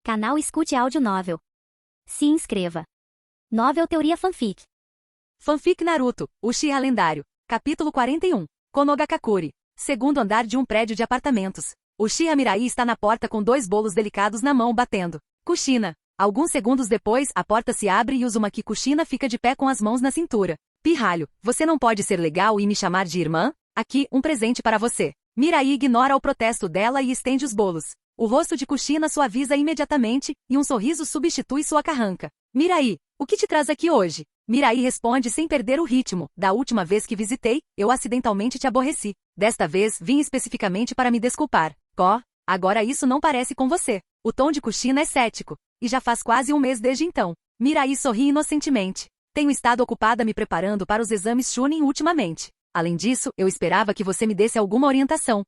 Canal Escute Áudio Novel. Se inscreva. Novel Teoria Fanfic. Fanfic Naruto, Uchiha Lendário. Capítulo 41. Konogakakuri. Segundo andar de um prédio de apartamentos. Uchiha Mirai está na porta com 2 bolos delicados na mão batendo. Kushina. Alguns segundos depois, a porta se abre e Uzumaki Kushina fica de pé com as mãos na cintura. Pirralho, você não pode ser legal e me chamar de irmã? Aqui, um presente para você. Mirai ignora o protesto dela e estende os bolos. O rosto de Kushina suaviza imediatamente, e um sorriso substitui sua carranca. Mirai, o que te traz aqui hoje? Mirai responde sem perder o ritmo. Da última vez que visitei, eu acidentalmente te aborreci. Desta vez, vim especificamente para me desculpar. Agora isso não parece com você. O tom de Kushina é cético. E já faz quase um mês desde então. Mirai sorri inocentemente. Tenho estado ocupada me preparando para os exames Chunin ultimamente. Além disso, eu esperava que você me desse alguma orientação.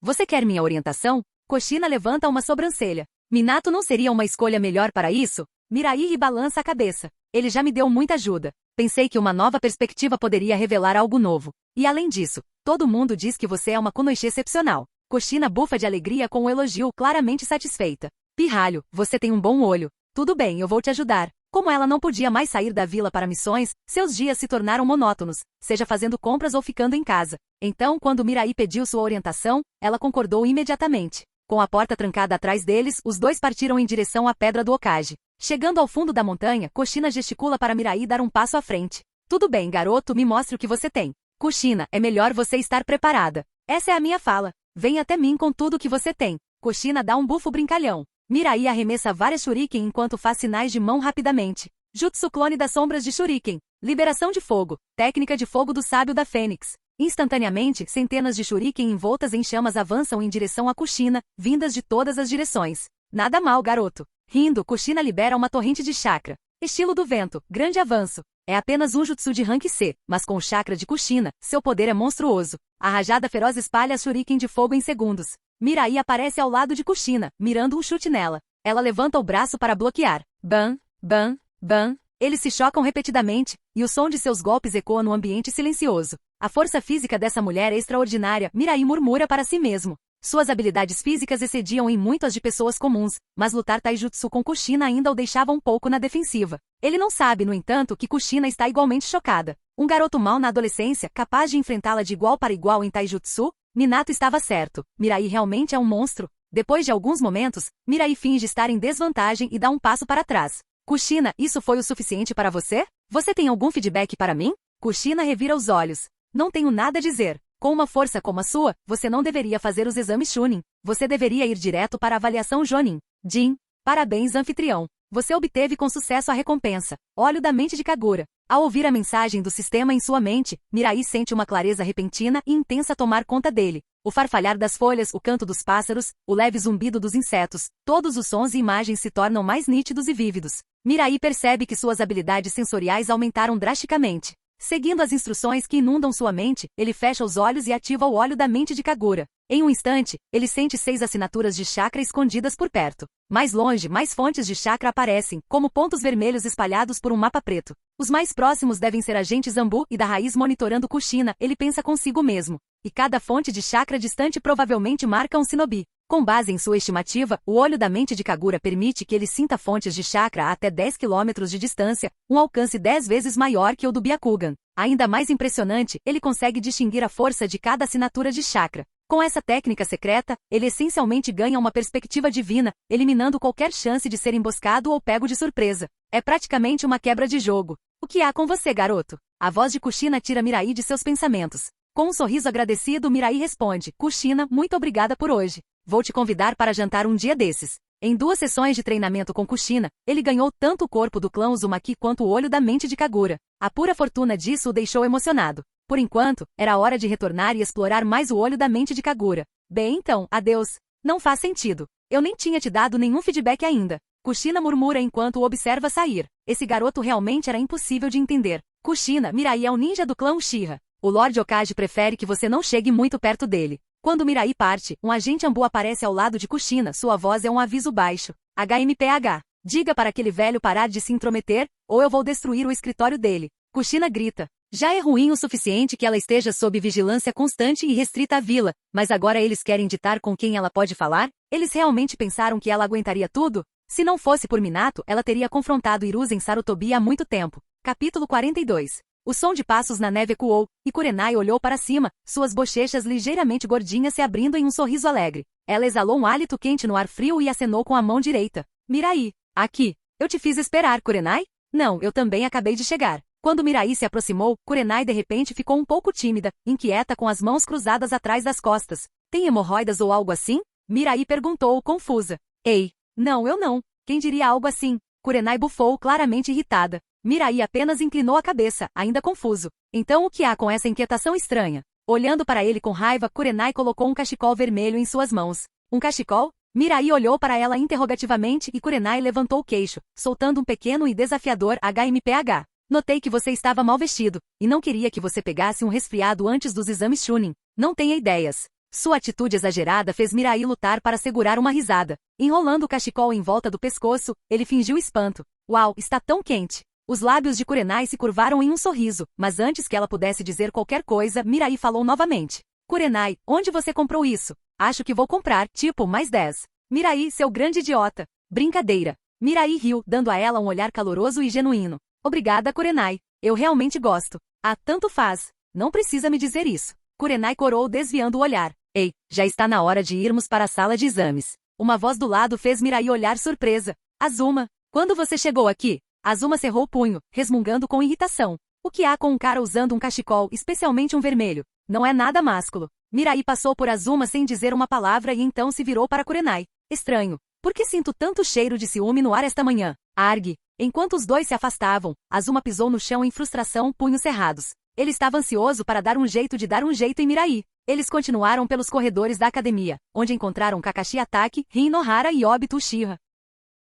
Você quer minha orientação? Kushina levanta uma sobrancelha. Minato não seria uma escolha melhor para isso? Mirai balança a cabeça. Ele já me deu muita ajuda. Pensei que uma nova perspectiva poderia revelar algo novo. E além disso, todo mundo diz que você é uma kunoichi excepcional. Kushina bufa de alegria com o elogio claramente satisfeita. Pirralho, você tem um bom olho. Tudo bem, eu vou te ajudar. Como ela não podia mais sair da vila para missões, seus dias se tornaram monótonos, seja fazendo compras ou ficando em casa. Então, quando Mirai pediu sua orientação, ela concordou imediatamente. Com a porta trancada atrás deles, os dois partiram em direção à Pedra do Hokage. Chegando ao fundo da montanha, Kushina gesticula para Mirai dar um passo à frente. Tudo bem, garoto, me mostre o que você tem. Kushina, é melhor você estar preparada. Essa é a minha fala. Vem até mim com tudo o que você tem. Kushina dá um bufo brincalhão. Mirai arremessa várias shuriken enquanto faz sinais de mão rapidamente. Jutsu clone das sombras de shuriken. Liberação de fogo. Técnica de fogo do sábio da Fênix. Instantaneamente, centenas de shuriken envoltas em chamas avançam em direção a Kushina, vindas de todas as direções. Nada mal, garoto. Rindo, Kushina libera uma torrente de chakra. Estilo do vento, grande avanço. É apenas um jutsu de rank C, mas com o chakra de Kushina, seu poder é monstruoso. A rajada feroz espalha as shuriken de fogo em segundos. Mirai aparece ao lado de Kushina, mirando um chute nela. Ela levanta o braço para bloquear. Ban, ban, ban. Eles se chocam repetidamente, e o som de seus golpes ecoa no ambiente silencioso. A força física dessa mulher é extraordinária, Mirai murmura para si mesmo. Suas habilidades físicas excediam em muito as de pessoas comuns, mas lutar taijutsu com Kushina ainda o deixava um pouco na defensiva. Ele não sabe, no entanto, que Kushina está igualmente chocada. Um garoto mau na adolescência, capaz de enfrentá-la de igual para igual em taijutsu? Minato estava certo. Mirai realmente é um monstro. Depois de alguns momentos, Mirai finge estar em desvantagem e dá um passo para trás. Kushina, isso foi o suficiente para você? Você tem algum feedback para mim? Kushina revira os olhos. Não tenho nada a dizer. Com uma força como a sua, você não deveria fazer os exames Chunin. Você deveria ir direto para a avaliação Jonin. Jin, parabéns, anfitrião. Você obteve com sucesso a recompensa. Olho da mente de Kagura. Ao ouvir a mensagem do sistema em sua mente, Mirai sente uma clareza repentina e intensa tomar conta dele. O farfalhar das folhas, o canto dos pássaros, o leve zumbido dos insetos, todos os sons e imagens se tornam mais nítidos e vívidos. Mirai percebe que suas habilidades sensoriais aumentaram drasticamente. Seguindo as instruções que inundam sua mente, ele fecha os olhos e ativa o olho da mente de Kagura. Em um instante, ele sente 6 assinaturas de chakra escondidas por perto. Mais longe, mais fontes de chakra aparecem, como pontos vermelhos espalhados por um mapa preto. Os mais próximos devem ser agentes Zambu e da raiz monitorando Kushina, ele pensa consigo mesmo. E cada fonte de chakra distante provavelmente marca um shinobi. Com base em sua estimativa, o olho da mente de Kagura permite que ele sinta fontes de chakra a até 10 km de distância, um alcance 10 vezes maior que o do Byakugan. Ainda mais impressionante, ele consegue distinguir a força de cada assinatura de chakra. Com essa técnica secreta, ele essencialmente ganha uma perspectiva divina, eliminando qualquer chance de ser emboscado ou pego de surpresa. É praticamente uma quebra de jogo. O que há com você, garoto? A voz de Kushina tira Mirai de seus pensamentos. Com um sorriso agradecido, Mirai responde: Kushina, muito obrigada por hoje. Vou te convidar para jantar um dia desses. Em 2 sessões de treinamento com Kushina, ele ganhou tanto o corpo do clã Uzumaki quanto o olho da mente de Kagura. A pura fortuna disso o deixou emocionado. Por enquanto, era hora de retornar e explorar mais o olho da mente de Kagura. Bem então, adeus. Não faz sentido. Eu nem tinha te dado nenhum feedback ainda. Kushina murmura enquanto o observa sair. Esse garoto realmente era impossível de entender. Kushina, Mirai é o ninja do clã Uchiha. O Lord Hokage prefere que você não chegue muito perto dele. Quando Mirai parte, um agente Ambu aparece ao lado de Kushina, sua voz é um aviso baixo. HMPH. Diga para aquele velho parar de se intrometer, ou eu vou destruir o escritório dele. Kushina grita. Já é ruim o suficiente que ela esteja sob vigilância constante e restrita à vila, mas agora eles querem ditar com quem ela pode falar? Eles realmente pensaram que ela aguentaria tudo? Se não fosse por Minato, ela teria confrontado Hiruzen Sarutobi há muito tempo. Capítulo 42. O som de passos na neve ecoou, e Kurenai olhou para cima, suas bochechas ligeiramente gordinhas se abrindo em um sorriso alegre. Ela exalou um hálito quente no ar frio e acenou com a mão direita. Mirai. Aqui. Eu te fiz esperar, Kurenai? Não, eu também acabei de chegar. Quando Mirai se aproximou, Kurenai de repente ficou um pouco tímida, inquieta com as mãos cruzadas atrás das costas. Tem hemorroidas ou algo assim? Mirai perguntou, confusa. Ei. Não, eu não. Quem diria algo assim? Kurenai bufou, claramente irritada. Mirai apenas inclinou a cabeça, ainda confuso. Então o que há com essa inquietação estranha? Olhando para ele com raiva, Kurenai colocou um cachecol vermelho em suas mãos. Um cachecol? Mirai olhou para ela interrogativamente e Kurenai levantou o queixo, soltando um pequeno e desafiador HMPH. Notei que você estava mal vestido, e não queria que você pegasse um resfriado antes dos exames Chunin. Não tenha ideias. Sua atitude exagerada fez Mirai lutar para segurar uma risada. Enrolando o cachecol em volta do pescoço, ele fingiu espanto. Uau, está tão quente. Os lábios de Kurenai se curvaram em um sorriso, mas antes que ela pudesse dizer qualquer coisa, Mirai falou novamente. Kurenai, onde você comprou isso? Acho que vou comprar, tipo, mais 10. Mirai, seu grande idiota. Brincadeira. Mirai riu, dando a ela um olhar caloroso e genuíno. Obrigada, Kurenai. Eu realmente gosto. Ah, tanto faz. Não precisa me dizer isso. Kurenai corou desviando o olhar. Ei, já está na hora de irmos para a sala de exames. Uma voz do lado fez Mirai olhar surpresa. Azuma, quando você chegou aqui? Azuma cerrou o punho, resmungando com irritação. O que há com um cara usando um cachecol, especialmente um vermelho? Não é nada másculo. Mirai passou por Azuma sem dizer uma palavra e então se virou para Kurenai. Estranho. Por que sinto tanto cheiro de ciúme no ar esta manhã? Argue. Enquanto os dois se afastavam, Azuma pisou no chão em frustração, punhos cerrados. Ele estava ansioso para dar um jeito em Mirai. Eles continuaram pelos corredores da academia, onde encontraram Kakashi Atake, Rin Nohara e Obito Uchiha.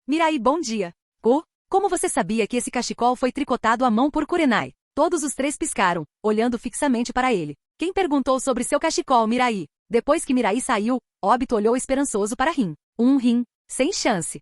Mirai, bom dia. Como você sabia que esse cachecol foi tricotado à mão por Kurenai? Todos os três piscaram, olhando fixamente para ele. Quem perguntou sobre seu cachecol, Mirai? Depois que Mirai saiu, Obito olhou esperançoso para Rin. Rin. Sem chance.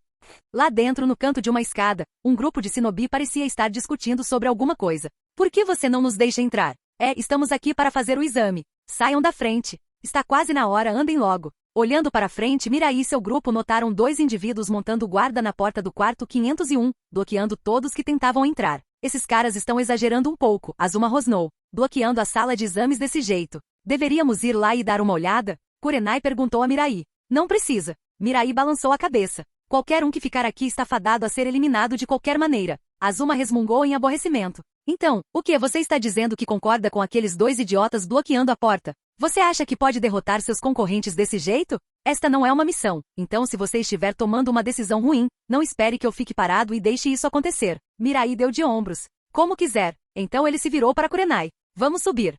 Lá dentro, no canto de uma escada, um grupo de shinobi parecia estar discutindo sobre alguma coisa. Por que você não nos deixa entrar? Estamos aqui para fazer o exame. Saiam da frente. Está quase na hora, andem logo. Olhando para frente, Mirai e seu grupo notaram dois indivíduos montando guarda na porta do quarto 501, bloqueando todos que tentavam entrar. Esses caras estão exagerando um pouco, Azuma rosnou. Bloqueando a sala de exames desse jeito. Deveríamos ir lá e dar uma olhada? Kurenai perguntou a Mirai. Não precisa. Mirai balançou a cabeça. Qualquer um que ficar aqui está fadado a ser eliminado de qualquer maneira. Azuma resmungou em aborrecimento. Então, o que você está dizendo que concorda com aqueles dois idiotas bloqueando a porta? Você acha que pode derrotar seus concorrentes desse jeito? Esta não é uma missão, então se você estiver tomando uma decisão ruim, não espere que eu fique parado e deixe isso acontecer. Mirai deu de ombros. Como quiser. Então ele se virou para Kurenai. Vamos subir.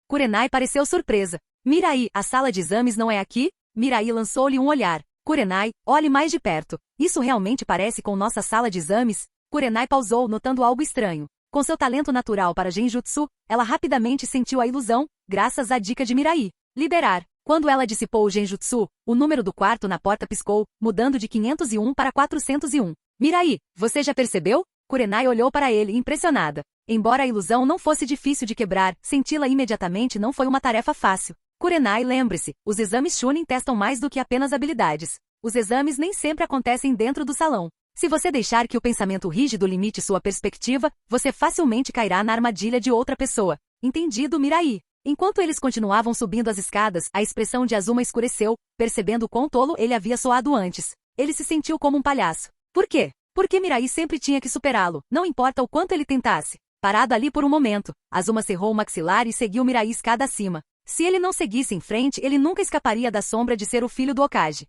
Kurenai pareceu surpresa. Mirai, a sala de exames não é aqui? Mirai lançou-lhe um olhar. Kurenai, olhe mais de perto. Isso realmente parece com nossa sala de exames? Kurenai pausou, notando algo estranho. Com seu talento natural para genjutsu, ela rapidamente sentiu a ilusão, graças à dica de Mirai. Liberar. Quando ela dissipou o genjutsu, o número do quarto na porta piscou, mudando de 501 para 401. Mirai, você já percebeu? Kurenai olhou para ele, impressionada. Embora a ilusão não fosse difícil de quebrar, senti-la imediatamente não foi uma tarefa fácil. Kurenai, lembre-se, os exames Chunin testam mais do que apenas habilidades. Os exames nem sempre acontecem dentro do salão. Se você deixar que o pensamento rígido limite sua perspectiva, você facilmente cairá na armadilha de outra pessoa. Entendido, Mirai? Enquanto eles continuavam subindo as escadas, a expressão de Azuma escureceu, percebendo quão tolo ele havia soado antes. Ele se sentiu como um palhaço. Por quê? Porque Mirai sempre tinha que superá-lo, não importa o quanto ele tentasse. Parado ali por um momento, Azuma cerrou o maxilar e seguiu Mirai escada acima. Se ele não seguisse em frente, ele nunca escaparia da sombra de ser o filho do Hokage.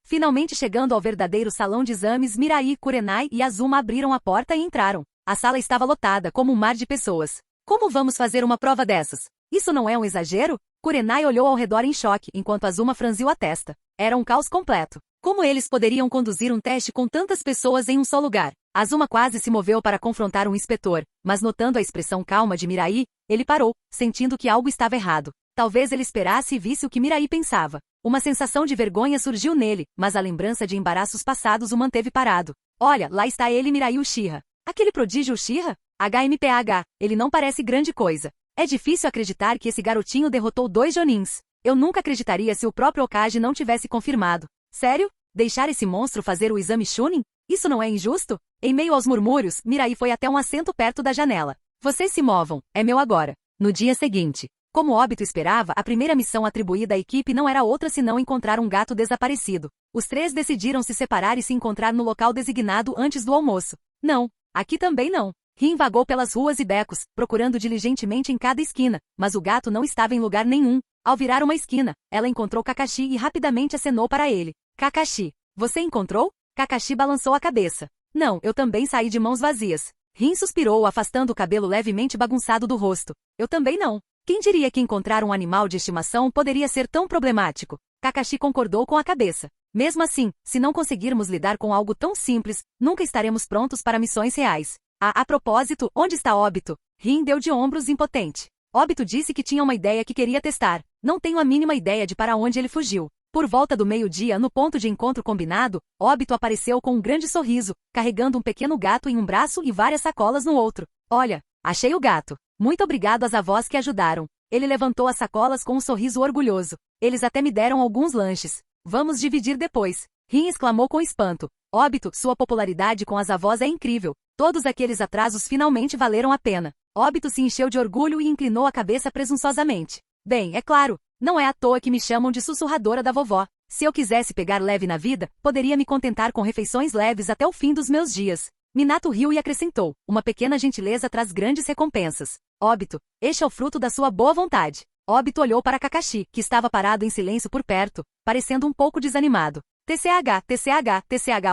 Finalmente chegando ao verdadeiro salão de exames, Mirai, Kurenai e Azuma abriram a porta e entraram. A sala estava lotada, como um mar de pessoas. Como vamos fazer uma prova dessas? Isso não é um exagero? Kurenai olhou ao redor em choque, enquanto Azuma franziu a testa. Era um caos completo. Como eles poderiam conduzir um teste com tantas pessoas em um só lugar? Azuma quase se moveu para confrontar um inspetor, mas notando a expressão calma de Mirai, ele parou, sentindo que algo estava errado. Talvez ele esperasse e visse o que Mirai pensava. Uma sensação de vergonha surgiu nele, mas a lembrança de embaraços passados o manteve parado. Olha, lá está ele, Mirai Uchiha. Aquele prodígio Uchiha? HMPH, ele não parece grande coisa. É difícil acreditar que esse garotinho derrotou 2 Jonins. Eu nunca acreditaria se o próprio Hokage não tivesse confirmado. Sério? Deixar esse monstro fazer o exame Chunin? Isso não é injusto? Em meio aos murmúrios, Mirai foi até um assento perto da janela. Vocês se movam, é meu agora. No dia seguinte, como Obito esperava, a primeira missão atribuída à equipe não era outra senão encontrar um gato desaparecido. Os três decidiram se separar e se encontrar no local designado antes do almoço. Não, aqui também não. Rin vagou pelas ruas e becos, procurando diligentemente em cada esquina, mas o gato não estava em lugar nenhum. Ao virar uma esquina, ela encontrou Kakashi e rapidamente acenou para ele. Kakashi, você encontrou? Kakashi balançou a cabeça. Não, eu também saí de mãos vazias. Rin suspirou, afastando o cabelo levemente bagunçado do rosto. Eu também não. Quem diria que encontrar um animal de estimação poderia ser tão problemático? Kakashi concordou com a cabeça. Mesmo assim, se não conseguirmos lidar com algo tão simples, nunca estaremos prontos para missões reais. A propósito, onde está Obito? Rin deu de ombros impotente. Obito disse que tinha uma ideia que queria testar. Não tenho a mínima ideia de para onde ele fugiu. Por volta do meio-dia, no ponto de encontro combinado, Obito apareceu com um grande sorriso, carregando um pequeno gato em um braço e várias sacolas no outro. Olha, achei o gato. Muito obrigado às avós que ajudaram. Ele levantou as sacolas com um sorriso orgulhoso. Eles até me deram alguns lanches. Vamos dividir depois. Rin exclamou com espanto. Obito, sua popularidade com as avós é incrível. Todos aqueles atrasos finalmente valeram a pena. Obito se encheu de orgulho e inclinou a cabeça presunçosamente. Bem, é claro, não é à toa que me chamam de sussurradora da vovó. Se eu quisesse pegar leve na vida, poderia me contentar com refeições leves até o fim dos meus dias. Minato riu e acrescentou, uma pequena gentileza traz grandes recompensas. Obito, este é o fruto da sua boa vontade. Obito olhou para Kakashi, que estava parado em silêncio por perto, parecendo um pouco desanimado. TCH,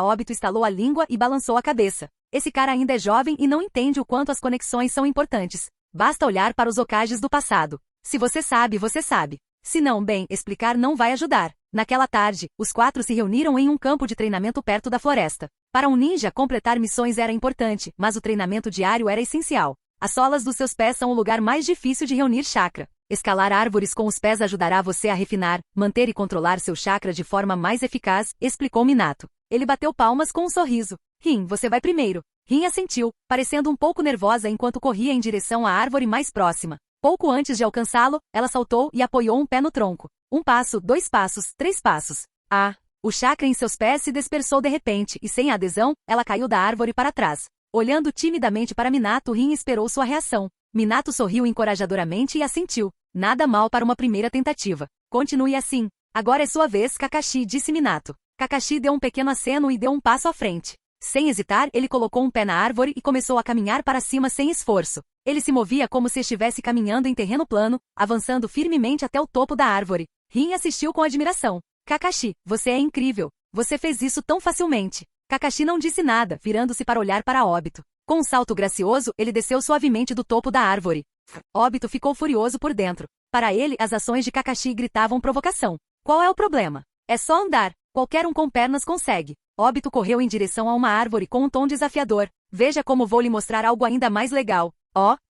Obito estalou a língua e balançou a cabeça. Esse cara ainda é jovem e não entende o quanto as conexões são importantes. Basta olhar para os Hokages do passado. Se você sabe, você sabe. Se não, bem, explicar não vai ajudar. Naquela tarde, os quatro se reuniram em um campo de treinamento perto da floresta. Para um ninja, completar missões era importante, mas o treinamento diário era essencial. As solas dos seus pés são o lugar mais difícil de reunir chakra. Escalar árvores com os pés ajudará você a refinar, manter e controlar seu chakra de forma mais eficaz, explicou Minato. Ele bateu palmas com um sorriso. Rin, você vai primeiro. Rin assentiu, parecendo um pouco nervosa enquanto corria em direção à árvore mais próxima. Pouco antes de alcançá-lo, ela saltou e apoiou um pé no tronco. 1 passo, 2 passos, 3 passos. O chakra em seus pés se dispersou de repente e, sem adesão, ela caiu da árvore para trás. Olhando timidamente para Minato, Rin esperou sua reação. Minato sorriu encorajadoramente e assentiu. Nada mal para uma primeira tentativa. Continue assim. Agora é sua vez, Kakashi, disse Minato. Kakashi deu um pequeno aceno e deu um passo à frente. Sem hesitar, ele colocou um pé na árvore e começou a caminhar para cima sem esforço. Ele se movia como se estivesse caminhando em terreno plano, avançando firmemente até o topo da árvore. Rin assistiu com admiração. Kakashi, você é incrível. Você fez isso tão facilmente. Kakashi não disse nada, virando-se para olhar para Obito. Com um salto gracioso, ele desceu suavemente do topo da árvore. Obito ficou furioso por dentro. Para ele, as ações de Kakashi gritavam provocação. Qual é o problema? É só andar. Qualquer um com pernas consegue. Obito correu em direção a uma árvore com um tom desafiador. Veja como vou lhe mostrar algo ainda mais legal.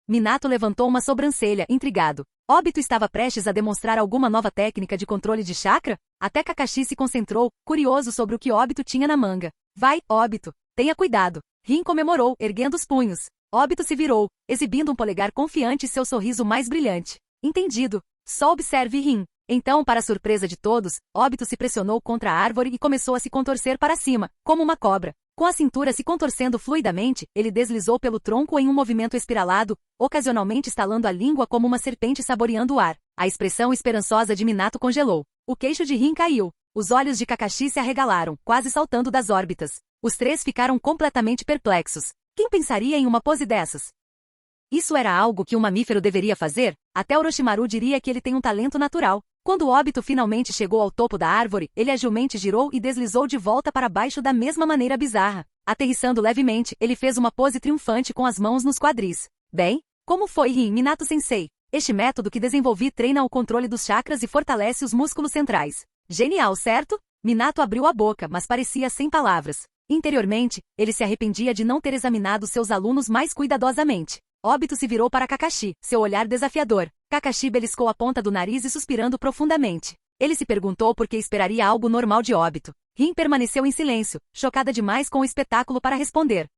Minato levantou uma sobrancelha, intrigado. Obito estava prestes a demonstrar alguma nova técnica de controle de chakra? Até Kakashi se concentrou, curioso sobre o que Obito tinha na manga. Vai, Obito. Tenha cuidado. Rin comemorou, erguendo os punhos. Obito se virou, exibindo um polegar confiante e seu sorriso mais brilhante. Entendido. Só observe Rin. Então, para surpresa de todos, Obito se pressionou contra a árvore e começou a se contorcer para cima, como uma cobra. Com a cintura se contorcendo fluidamente, ele deslizou pelo tronco em um movimento espiralado, ocasionalmente estalando a língua como uma serpente saboreando o ar. A expressão esperançosa de Minato congelou. O queixo de Rin caiu. Os olhos de Kakashi se arregalaram, quase saltando das órbitas. Os três ficaram completamente perplexos. Quem pensaria em uma pose dessas? Isso era algo que um mamífero deveria fazer? Até Orochimaru diria que ele tem um talento natural. Quando Obito finalmente chegou ao topo da árvore, ele agilmente girou e deslizou de volta para baixo da mesma maneira bizarra. Aterrissando levemente, ele fez uma pose triunfante com as mãos nos quadris. Bem, como foi, Rin, Minato-sensei? Este método que desenvolvi treina o controle dos chakras e fortalece os músculos centrais. Genial, certo? Minato abriu a boca, mas parecia sem palavras. Interiormente, ele se arrependia de não ter examinado seus alunos mais cuidadosamente. Obito se virou para Kakashi, seu olhar desafiador. Kakashi beliscou a ponta do nariz e suspirando profundamente. Ele se perguntou por que esperaria algo normal de Obito. Rin permaneceu em silêncio, chocada demais com o espetáculo para responder.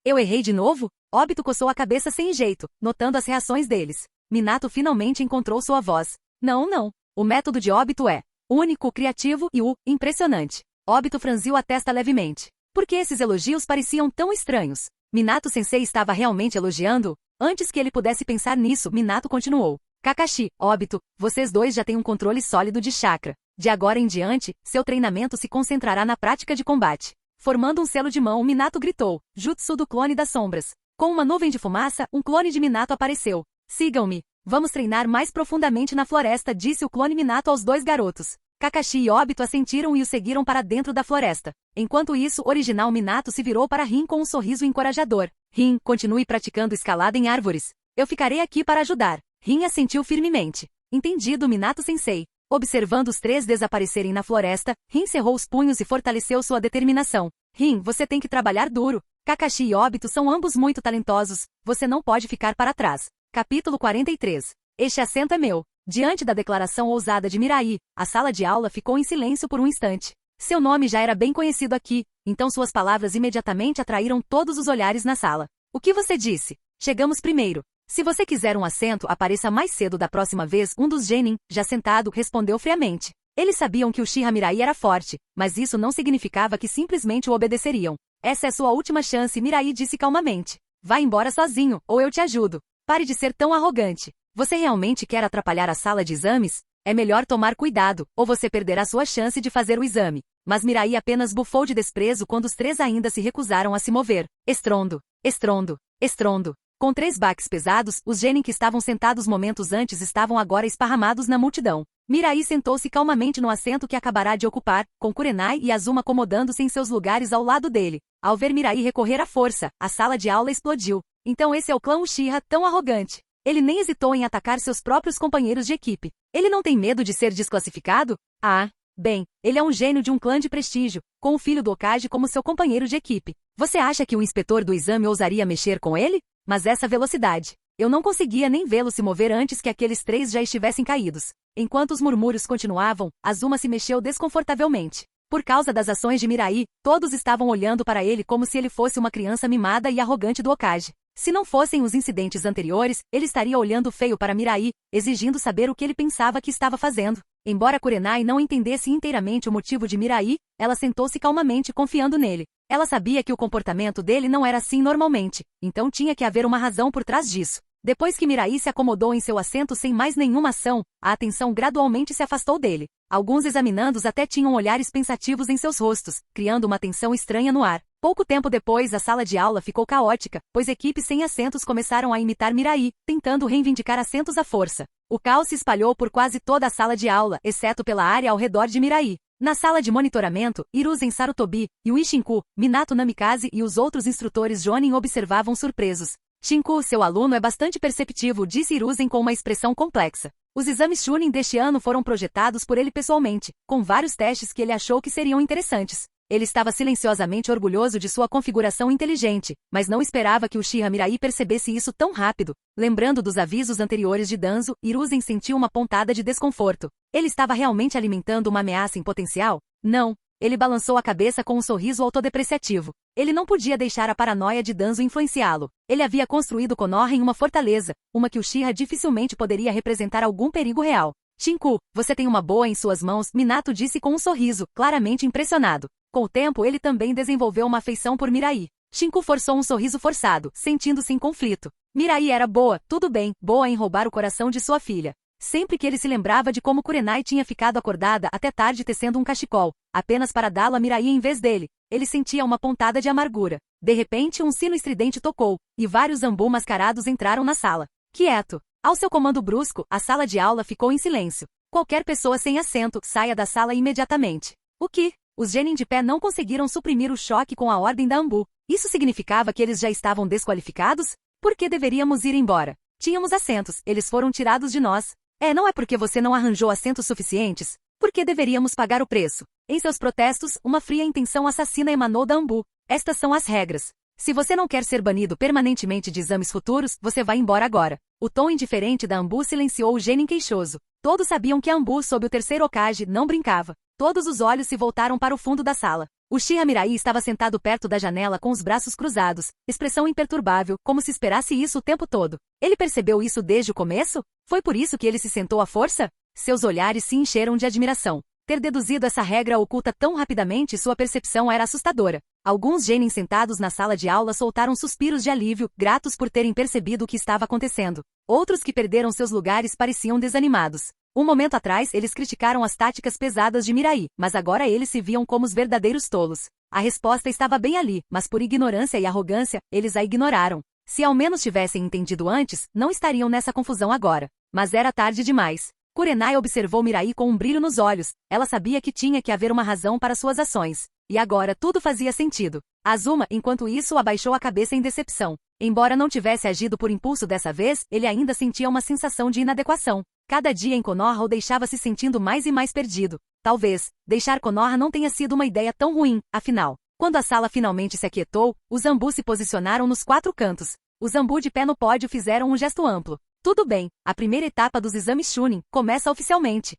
Eu errei de novo? Obito coçou a cabeça sem jeito, notando as reações deles. Minato finalmente encontrou sua voz. Não. O método de Obito é único, criativo e impressionante. Obito franziu a testa levemente. Por que esses elogios pareciam tão estranhos? Minato-sensei estava realmente elogiando? Antes que ele pudesse pensar nisso, Minato continuou. Kakashi, Obito, vocês dois já têm um controle sólido de chakra. De agora em diante, seu treinamento se concentrará na prática de combate. Formando um selo de mão, Minato gritou. Jutsu do clone das sombras. Com uma nuvem de fumaça, um clone de Minato apareceu. Sigam-me. Vamos treinar mais profundamente na floresta, disse o clone Minato aos dois garotos. Kakashi e Obito assentiram e o seguiram para dentro da floresta. Enquanto isso, original Minato se virou para Rin com um sorriso encorajador. Rin, continue praticando escalada em árvores. Eu ficarei aqui para ajudar. Rin assentiu firmemente. Entendido, Minato-sensei. Observando os três desaparecerem na floresta, Rin cerrou os punhos e fortaleceu sua determinação. Rin, você tem que trabalhar duro. Kakashi e Obito são ambos muito talentosos. Você não pode ficar para trás. Capítulo 43. Este assento é meu. Diante da declaração ousada de Mirai, a sala de aula ficou em silêncio por um instante. Seu nome já era bem conhecido aqui, então suas palavras imediatamente atraíram todos os olhares na sala. O que você disse? Chegamos primeiro. Se você quiser um assento, apareça mais cedo da próxima vez. Um dos genin, já sentado, respondeu friamente. Eles sabiam que o Uchiha Mirai era forte, mas isso não significava que simplesmente o obedeceriam. Essa é sua última chance, Mirai disse calmamente. Vá embora sozinho, ou eu te ajudo. Pare de ser tão arrogante. Você realmente quer atrapalhar a sala de exames? É melhor tomar cuidado, ou você perderá sua chance de fazer o exame. Mas Mirai apenas bufou de desprezo quando os três ainda se recusaram a se mover. Estrondo, estrondo, estrondo. Com três baques pesados, os genin que estavam sentados momentos antes estavam agora esparramados na multidão. Mirai sentou-se calmamente no assento que acabará de ocupar, com Kurenai e Azuma acomodando-se em seus lugares ao lado dele. Ao ver Mirai recorrer à força, a sala de aula explodiu. Então esse é o clã Uchiha, tão arrogante. Ele nem hesitou em atacar seus próprios companheiros de equipe. Ele não tem medo de ser desclassificado? Ah, bem, ele é um gênio de um clã de prestígio, com o filho do Hokage como seu companheiro de equipe. Você acha que o inspetor do exame ousaria mexer com ele? Mas essa velocidade. Eu não conseguia nem vê-lo se mover antes que aqueles três já estivessem caídos. Enquanto os murmúrios continuavam, Azuma se mexeu desconfortavelmente. Por causa das ações de Mirai, todos estavam olhando para ele como se ele fosse uma criança mimada e arrogante do Hokage. Se não fossem os incidentes anteriores, ele estaria olhando feio para Mirai, exigindo saber o que ele pensava que estava fazendo. Embora Kurenai não entendesse inteiramente o motivo de Mirai, ela sentou-se calmamente confiando nele. Ela sabia que o comportamento dele não era assim normalmente, então tinha que haver uma razão por trás disso. Depois que Mirai se acomodou em seu assento sem mais nenhuma ação, a atenção gradualmente se afastou dele. Alguns examinandos até tinham olhares pensativos em seus rostos, criando uma tensão estranha no ar. Pouco tempo depois, a sala de aula ficou caótica, pois equipes sem assentos começaram a imitar Mirai, tentando reivindicar assentos à força. O caos se espalhou por quase toda a sala de aula, exceto pela área ao redor de Mirai. Na sala de monitoramento, Hiruzen Sarutobi, Yui Shinku, Minato Namikaze e os outros instrutores Jonin observavam surpresos. Shinku, seu aluno é bastante perceptivo, disse Hiruzen com uma expressão complexa. Os exames Chunin deste ano foram projetados por ele pessoalmente, com vários testes que ele achou que seriam interessantes. Ele estava silenciosamente orgulhoso de sua configuração inteligente, mas não esperava que o Uchiha Mirai percebesse isso tão rápido. Lembrando dos avisos anteriores de Danzo, Hiruzen sentiu uma pontada de desconforto. Ele estava realmente alimentando uma ameaça em potencial? Não. Ele balançou a cabeça com um sorriso autodepreciativo. Ele não podia deixar a paranoia de Danzo influenciá-lo. Ele havia construído Konoha em uma fortaleza, uma que Uchiha dificilmente poderia representar algum perigo real. Shinku, você tem uma boa em suas mãos, Minato disse com um sorriso, claramente impressionado. Com o tempo ele também desenvolveu uma afeição por Mirai. Shinku forçou um sorriso forçado, sentindo-se em conflito. Mirai era boa, tudo bem, boa em roubar o coração de sua filha. Sempre que ele se lembrava de como Kurenai tinha ficado acordada até tarde tecendo um cachecol, apenas para dá-lo a Mirai em vez dele, ele sentia uma pontada de amargura. De repente um sino estridente tocou, e vários Zambu mascarados entraram na sala. Quieto! Ao seu comando brusco, a sala de aula ficou em silêncio. Qualquer pessoa sem assento, saia da sala imediatamente. O que? Os genin de pé não conseguiram suprimir o choque com a ordem da Ambu. Isso significava que eles já estavam desqualificados? Por que deveríamos ir embora? Tínhamos assentos, eles foram tirados de nós. Não é porque você não arranjou assentos suficientes? Por que deveríamos pagar o preço? Em seus protestos, uma fria intenção assassina emanou da Ambu. Estas são as regras. Se você não quer ser banido permanentemente de exames futuros, você vai embora agora. O tom indiferente da Ambu silenciou o genin queixoso. Todos sabiam que a Ambu, sob o terceiro Hokage, não brincava. Todos os olhos se voltaram para o fundo da sala. O Uchiha Mirai estava sentado perto da janela com os braços cruzados, expressão imperturbável, como se esperasse isso o tempo todo. Ele percebeu isso desde o começo? Foi por isso que ele se sentou à força? Seus olhares se encheram de admiração. Ter deduzido essa regra oculta tão rapidamente, sua percepção era assustadora. Alguns genin sentados na sala de aula soltaram suspiros de alívio, gratos por terem percebido o que estava acontecendo. Outros que perderam seus lugares pareciam desanimados. Um momento atrás, eles criticaram as táticas pesadas de Mirai, mas agora eles se viam como os verdadeiros tolos. A resposta estava bem ali, mas por ignorância e arrogância, eles a ignoraram. Se ao menos tivessem entendido antes, não estariam nessa confusão agora. Mas era tarde demais. Kurenai observou Mirai com um brilho nos olhos. Ela sabia que tinha que haver uma razão para suas ações. E agora tudo fazia sentido. Azuma, enquanto isso, abaixou a cabeça em decepção. Embora não tivesse agido por impulso dessa vez, ele ainda sentia uma sensação de inadequação. Cada dia em Konoha o deixava se sentindo mais e mais perdido. Talvez, deixar Konoha não tenha sido uma ideia tão ruim, afinal. Quando a sala finalmente se aquietou, os Zambu se posicionaram nos 4 cantos. Os Zambu de pé no pódio fizeram um gesto amplo. Tudo bem, a primeira etapa dos exames Chunin começa oficialmente.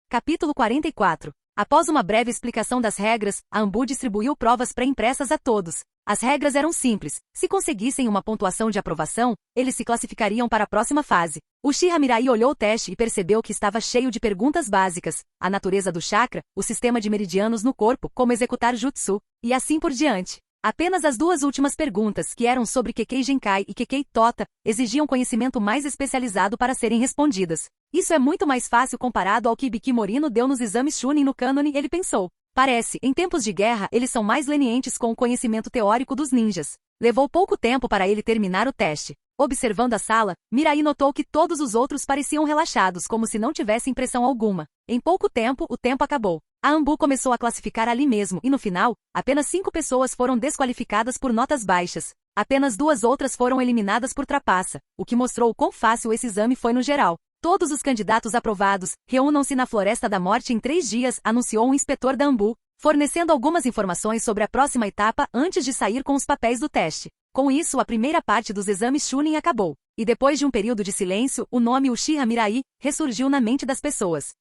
Capítulo 44. Após uma breve explicação das regras, a Anbu distribuiu provas pré-impressas a todos. As regras eram simples. Se conseguissem uma pontuação de aprovação, eles se classificariam para a próxima fase. Uchiha Mirai olhou o teste e percebeu que estava cheio de perguntas básicas. A natureza do chakra, o sistema de meridianos no corpo, como executar jutsu, e assim por diante. Apenas as 2 últimas perguntas, que eram sobre Kekkei Genkai e Kekkei Tota, exigiam conhecimento mais especializado para serem respondidas. Isso é muito mais fácil comparado ao que Ibiki Morino deu nos exames Chunin no cânone, ele pensou. Parece, em tempos de guerra, eles são mais lenientes com o conhecimento teórico dos ninjas. Levou pouco tempo para ele terminar o teste. Observando a sala, Mirai notou que todos os outros pareciam relaxados, como se não tivessem pressão alguma. Em pouco tempo, o tempo acabou. A Anbu começou a classificar ali mesmo e no final, apenas 5 pessoas foram desqualificadas por notas baixas. Apenas 2 outras foram eliminadas por trapaça, o que mostrou o quão fácil esse exame foi no geral. Todos os candidatos aprovados reúnam-se na Floresta da Morte em 3 dias, anunciou um inspetor da Anbu, fornecendo algumas informações sobre a próxima etapa antes de sair com os papéis do teste. Com isso, a primeira parte dos exames Chunin acabou. E depois de um período de silêncio, o nome Uchiha Mirai ressurgiu na mente das pessoas.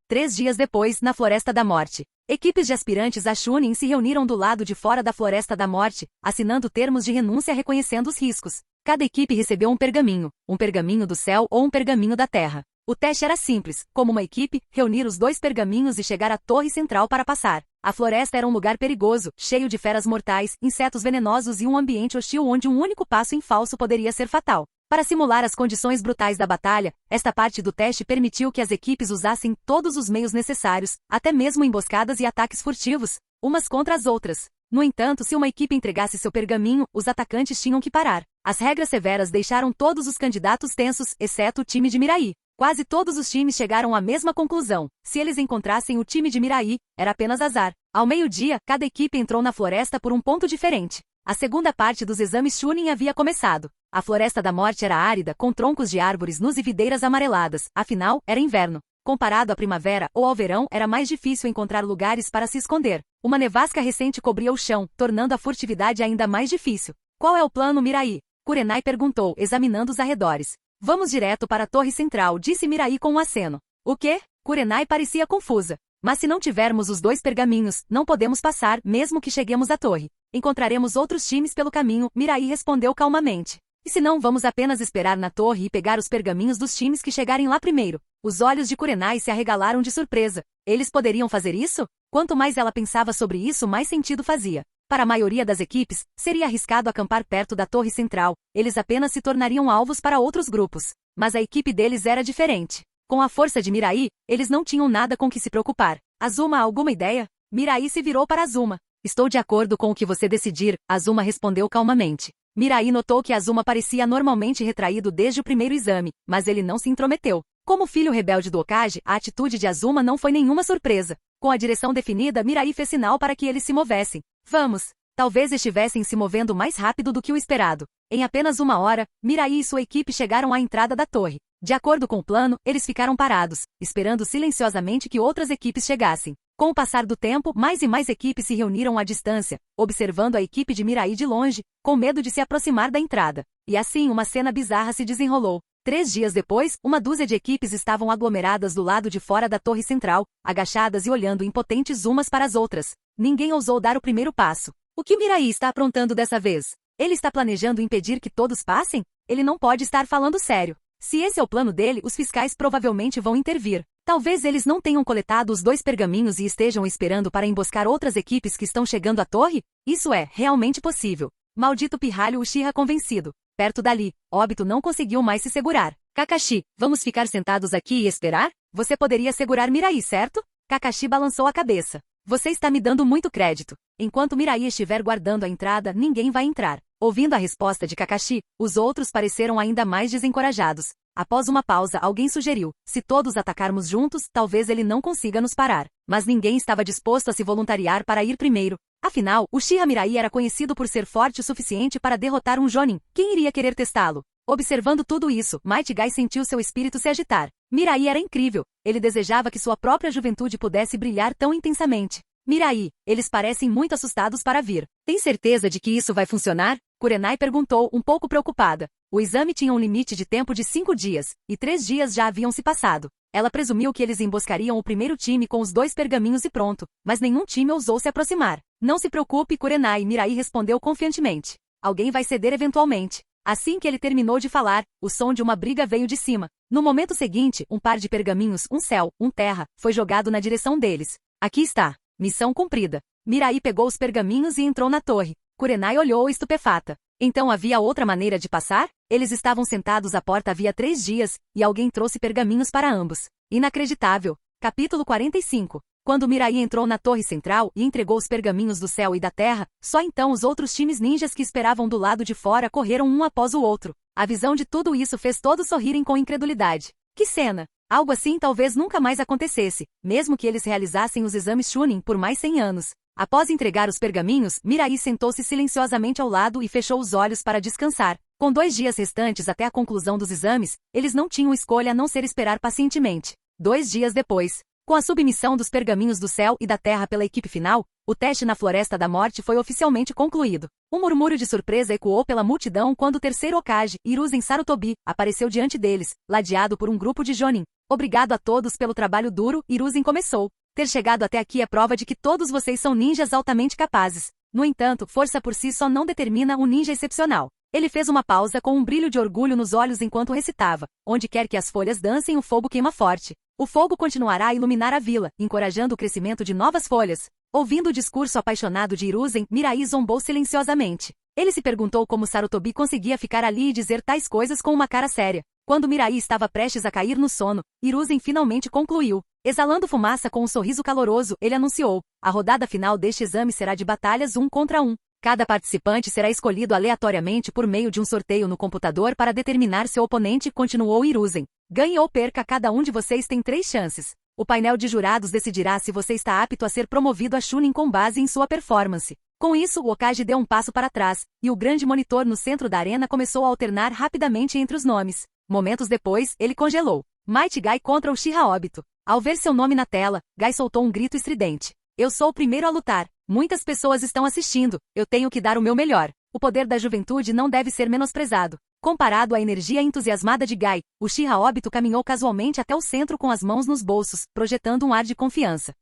3 dias depois, na Floresta da Morte, equipes de aspirantes a Chunin se reuniram do lado de fora da Floresta da Morte, assinando termos de renúncia reconhecendo os riscos. Cada equipe recebeu um pergaminho do céu ou um pergaminho da terra. O teste era simples, como uma equipe, reunir os 2 pergaminhos e chegar à torre central para passar. A floresta era um lugar perigoso, cheio de feras mortais, insetos venenosos e um ambiente hostil onde um único passo em falso poderia ser fatal. Para simular as condições brutais da batalha, esta parte do teste permitiu que as equipes usassem todos os meios necessários, até mesmo emboscadas e ataques furtivos, umas contra as outras. No entanto, se uma equipe entregasse seu pergaminho, os atacantes tinham que parar. As regras severas deixaram todos os candidatos tensos, exceto o time de Mirai. Quase todos os times chegaram à mesma conclusão. Se eles encontrassem o time de Mirai, era apenas azar. Ao meio-dia, cada equipe entrou na floresta por um ponto diferente. A segunda parte dos exames Chunin havia começado. A Floresta da Morte era árida, com troncos de árvores nus e videiras amareladas, afinal, era inverno. Comparado à primavera ou ao verão, era mais difícil encontrar lugares para se esconder. Uma nevasca recente cobria o chão, tornando a furtividade ainda mais difícil. Qual é o plano, Mirai? Kurenai perguntou, examinando os arredores. Vamos direto para a torre central, disse Mirai com um aceno. O quê? Kurenai parecia confusa. Mas se não tivermos os 2 pergaminhos, não podemos passar, mesmo que cheguemos à torre. Encontraremos outros times pelo caminho, Mirai respondeu calmamente. E se não, vamos apenas esperar na torre e pegar os pergaminhos dos times que chegarem lá primeiro. Os olhos de Kurenai se arregalaram de surpresa. Eles poderiam fazer isso? Quanto mais ela pensava sobre isso, mais sentido fazia. Para a maioria das equipes, seria arriscado acampar perto da torre central. Eles apenas se tornariam alvos para outros grupos. Mas a equipe deles era diferente. Com a força de Mirai, eles não tinham nada com que se preocupar. Azuma, alguma ideia? Mirai se virou para Azuma. Estou de acordo com o que você decidir, Azuma respondeu calmamente. Mirai notou que Azuma parecia normalmente retraído desde o primeiro exame, mas ele não se intrometeu. Como filho rebelde do Hokage, a atitude de Azuma não foi nenhuma surpresa. Com a direção definida, Mirai fez sinal para que eles se movessem. Vamos! Talvez estivessem se movendo mais rápido do que o esperado. Em apenas 1 hora, Mirai e sua equipe chegaram à entrada da torre. De acordo com o plano, eles ficaram parados, esperando silenciosamente que outras equipes chegassem. Com o passar do tempo, mais e mais equipes se reuniram à distância, observando a equipe de Mirai de longe, com medo de se aproximar da entrada. E assim uma cena bizarra se desenrolou. 3 dias depois, 1 dúzia de equipes estavam aglomeradas do lado de fora da torre central, agachadas e olhando impotentes umas para as outras. Ninguém ousou dar o primeiro passo. O que Mirai está aprontando dessa vez? Ele está planejando impedir que todos passem? Ele não pode estar falando sério. Se esse é o plano dele, os fiscais provavelmente vão intervir. Talvez eles não tenham coletado os 2 pergaminhos e estejam esperando para emboscar outras equipes que estão chegando à torre? Isso é realmente possível. Maldito pirralho, Uchiha convencido. Perto dali, Obito não conseguiu mais se segurar. Kakashi, vamos ficar sentados aqui e esperar? Você poderia segurar Mirai, certo? Kakashi balançou a cabeça. Você está me dando muito crédito. Enquanto Mirai estiver guardando a entrada, ninguém vai entrar. Ouvindo a resposta de Kakashi, os outros pareceram ainda mais desencorajados. Após uma pausa, alguém sugeriu: se todos atacarmos juntos, talvez ele não consiga nos parar. Mas ninguém estava disposto a se voluntariar para ir primeiro. Afinal, Uchiha Mirai era conhecido por ser forte o suficiente para derrotar um Jonin. Quem iria querer testá-lo? Observando tudo isso, Might Guy sentiu seu espírito se agitar. Mirai era incrível. Ele desejava que sua própria juventude pudesse brilhar tão intensamente. Mirai, eles parecem muito assustados para vir. Tem certeza de que isso vai funcionar? Kurenai perguntou, um pouco preocupada. O exame tinha um limite de tempo de 5 dias, e 3 dias já haviam se passado. Ela presumiu que eles emboscariam o primeiro time com os 2 pergaminhos e pronto, mas nenhum time ousou se aproximar. Não se preocupe, Kurenai, Mirai respondeu confiantemente. Alguém vai ceder eventualmente. Assim que ele terminou de falar, o som de uma briga veio de cima. No momento seguinte, um par de pergaminhos, um céu, um terra, foi jogado na direção deles. Aqui está. Missão cumprida. Mirai pegou os pergaminhos e entrou na torre. Kurenai olhou estupefata. Então havia outra maneira de passar? Eles estavam sentados à porta havia 3 dias, e alguém trouxe pergaminhos para ambos. Inacreditável. Capítulo 45. Quando Mirai entrou na torre central e entregou os pergaminhos do céu e da terra, só então os outros times ninjas que esperavam do lado de fora correram um após o outro. A visão de tudo isso fez todos sorrirem com incredulidade. Que cena! Algo assim talvez nunca mais acontecesse, mesmo que eles realizassem os exames Chunin por mais 100 anos. Após entregar os pergaminhos, Mirai sentou-se silenciosamente ao lado e fechou os olhos para descansar. Com 2 dias restantes até a conclusão dos exames, eles não tinham escolha a não ser esperar pacientemente. 2 dias depois, com a submissão dos pergaminhos do céu e da terra pela equipe final, o teste na Floresta da Morte foi oficialmente concluído. Um murmúrio de surpresa ecoou pela multidão quando o terceiro Hokage, Hiruzen Sarutobi, apareceu diante deles, ladeado por um grupo de Jonin. Obrigado a todos pelo trabalho duro, Hiruzen começou. Ter chegado até aqui é prova de que todos vocês são ninjas altamente capazes. No entanto, força por si só não determina um ninja excepcional. Ele fez uma pausa com um brilho de orgulho nos olhos enquanto recitava: onde quer que as folhas dancem, o fogo queima forte. O fogo continuará a iluminar a vila, encorajando o crescimento de novas folhas. Ouvindo o discurso apaixonado de Hiruzen, Mirai zombou silenciosamente. Ele se perguntou como Sarutobi conseguia ficar ali e dizer tais coisas com uma cara séria. Quando Mirai estava prestes a cair no sono, Hiruzen finalmente concluiu. Exalando fumaça com um sorriso caloroso, ele anunciou: a rodada final deste exame será de batalhas 1 contra 1. Cada participante será escolhido aleatoriamente por meio de um sorteio no computador para determinar seu oponente, continuou Hiruzen. Ganhe ou perca, cada um de vocês tem 3 chances. O painel de jurados decidirá se você está apto a ser promovido a Chunin com base em sua performance. Com isso, o Hokage deu um passo para trás, e o grande monitor no centro da arena começou a alternar rapidamente entre os nomes. Momentos depois, ele congelou. Might Guy contra Uchiha Obito. Ao ver seu nome na tela, Guy soltou um grito estridente. Eu sou o primeiro a lutar. Muitas pessoas estão assistindo. Eu tenho que dar o meu melhor. O poder da juventude não deve ser menosprezado. Comparado à energia entusiasmada de Guy, Uchiha Obito caminhou casualmente até o centro com as mãos nos bolsos, projetando um ar de confiança.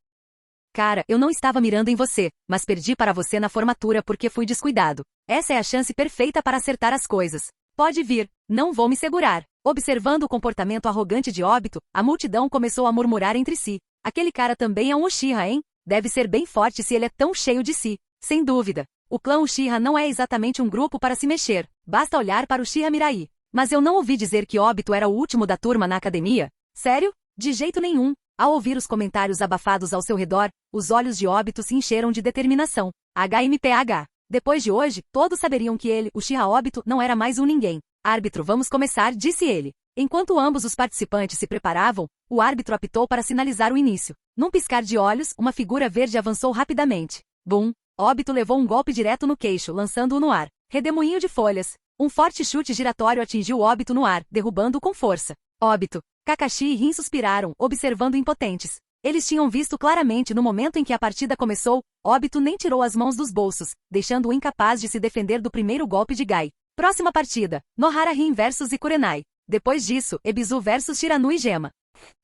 Cara, eu não estava mirando em você, mas perdi para você na formatura porque fui descuidado. Essa é a chance perfeita para acertar as coisas. Pode vir, não vou me segurar. Observando o comportamento arrogante de Obito, a multidão começou a murmurar entre si. Aquele cara também é um Uchiha, hein? Deve ser bem forte se ele é tão cheio de si. Sem dúvida. O clã Uchiha não é exatamente um grupo para se mexer. Basta olhar para Uchiha Mirai. Mas eu não ouvi dizer que Obito era o último da turma na academia? Sério? De jeito nenhum. Ao ouvir os comentários abafados ao seu redor, os olhos de Obito se encheram de determinação. HMPH. Depois de hoje, todos saberiam que ele, Uchiha Obito, não era mais um ninguém. Árbitro, vamos começar, disse ele. Enquanto ambos os participantes se preparavam, o árbitro apitou para sinalizar o início. Num piscar de olhos, uma figura verde avançou rapidamente. Bum! Obito levou um golpe direto no queixo, lançando-o no ar. Redemoinho de folhas. Um forte chute giratório atingiu Obito no ar, derrubando-o com força. Obito, Kakashi e Rin suspiraram, observando impotentes. Eles tinham visto claramente no momento em que a partida começou, Obito nem tirou as mãos dos bolsos, deixando-o incapaz de se defender do primeiro golpe de Guy. Próxima partida, Nohara Rin vs Ikurenai. Depois disso, Ebisu vs Shiranu e Gema.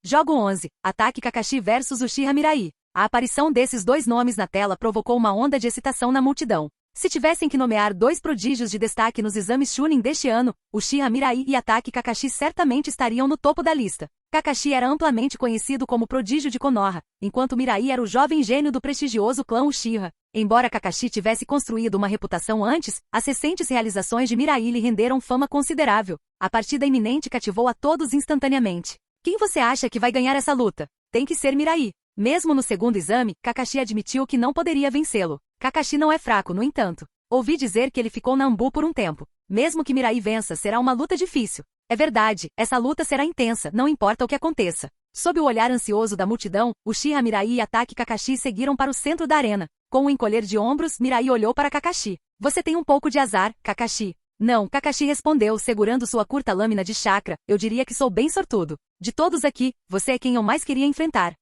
Jogo 11, Ataque Kakashi vs Uchiha Mirai. A aparição desses 2 nomes na tela provocou uma onda de excitação na multidão. Se tivessem que nomear 2 prodígios de destaque nos exames Chunin deste ano, Uchiha Mirai e Ataque Kakashi certamente estariam no topo da lista. Kakashi era amplamente conhecido como prodígio de Konoha, enquanto Mirai era o jovem gênio do prestigioso clã Uchiha. Embora Kakashi tivesse construído uma reputação antes, as recentes realizações de Mirai lhe renderam fama considerável. A partida iminente cativou a todos instantaneamente. Quem você acha que vai ganhar essa luta? Tem que ser Mirai. Mesmo no segundo exame, Kakashi admitiu que não poderia vencê-lo. Kakashi não é fraco, no entanto. Ouvi dizer que ele ficou na Ambu por um tempo. Mesmo que Mirai vença, será uma luta difícil. É verdade, essa luta será intensa, não importa o que aconteça. Sob o olhar ansioso da multidão, Uchiha Mirai e Ataque Kakashi seguiram para o centro da arena. Com um encolher de ombros, Mirai olhou para Kakashi. Você tem um pouco de azar, Kakashi. Não, Kakashi respondeu, segurando sua curta lâmina de chakra. Eu diria que sou bem sortudo. De todos aqui, você é quem eu mais queria enfrentar.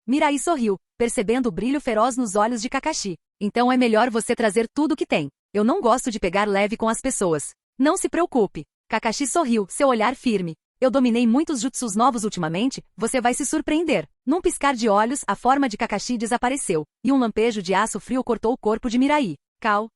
Mirai sorriu, percebendo o brilho feroz nos olhos de Kakashi. Então é melhor você trazer tudo o que tem. Eu não gosto de pegar leve com as pessoas. Não se preocupe. Kakashi sorriu, seu olhar firme. Eu dominei muitos jutsus novos ultimamente, você vai se surpreender. Num piscar de olhos, a forma de Kakashi desapareceu, e um lampejo de aço frio cortou o corpo de Mirai. Cal.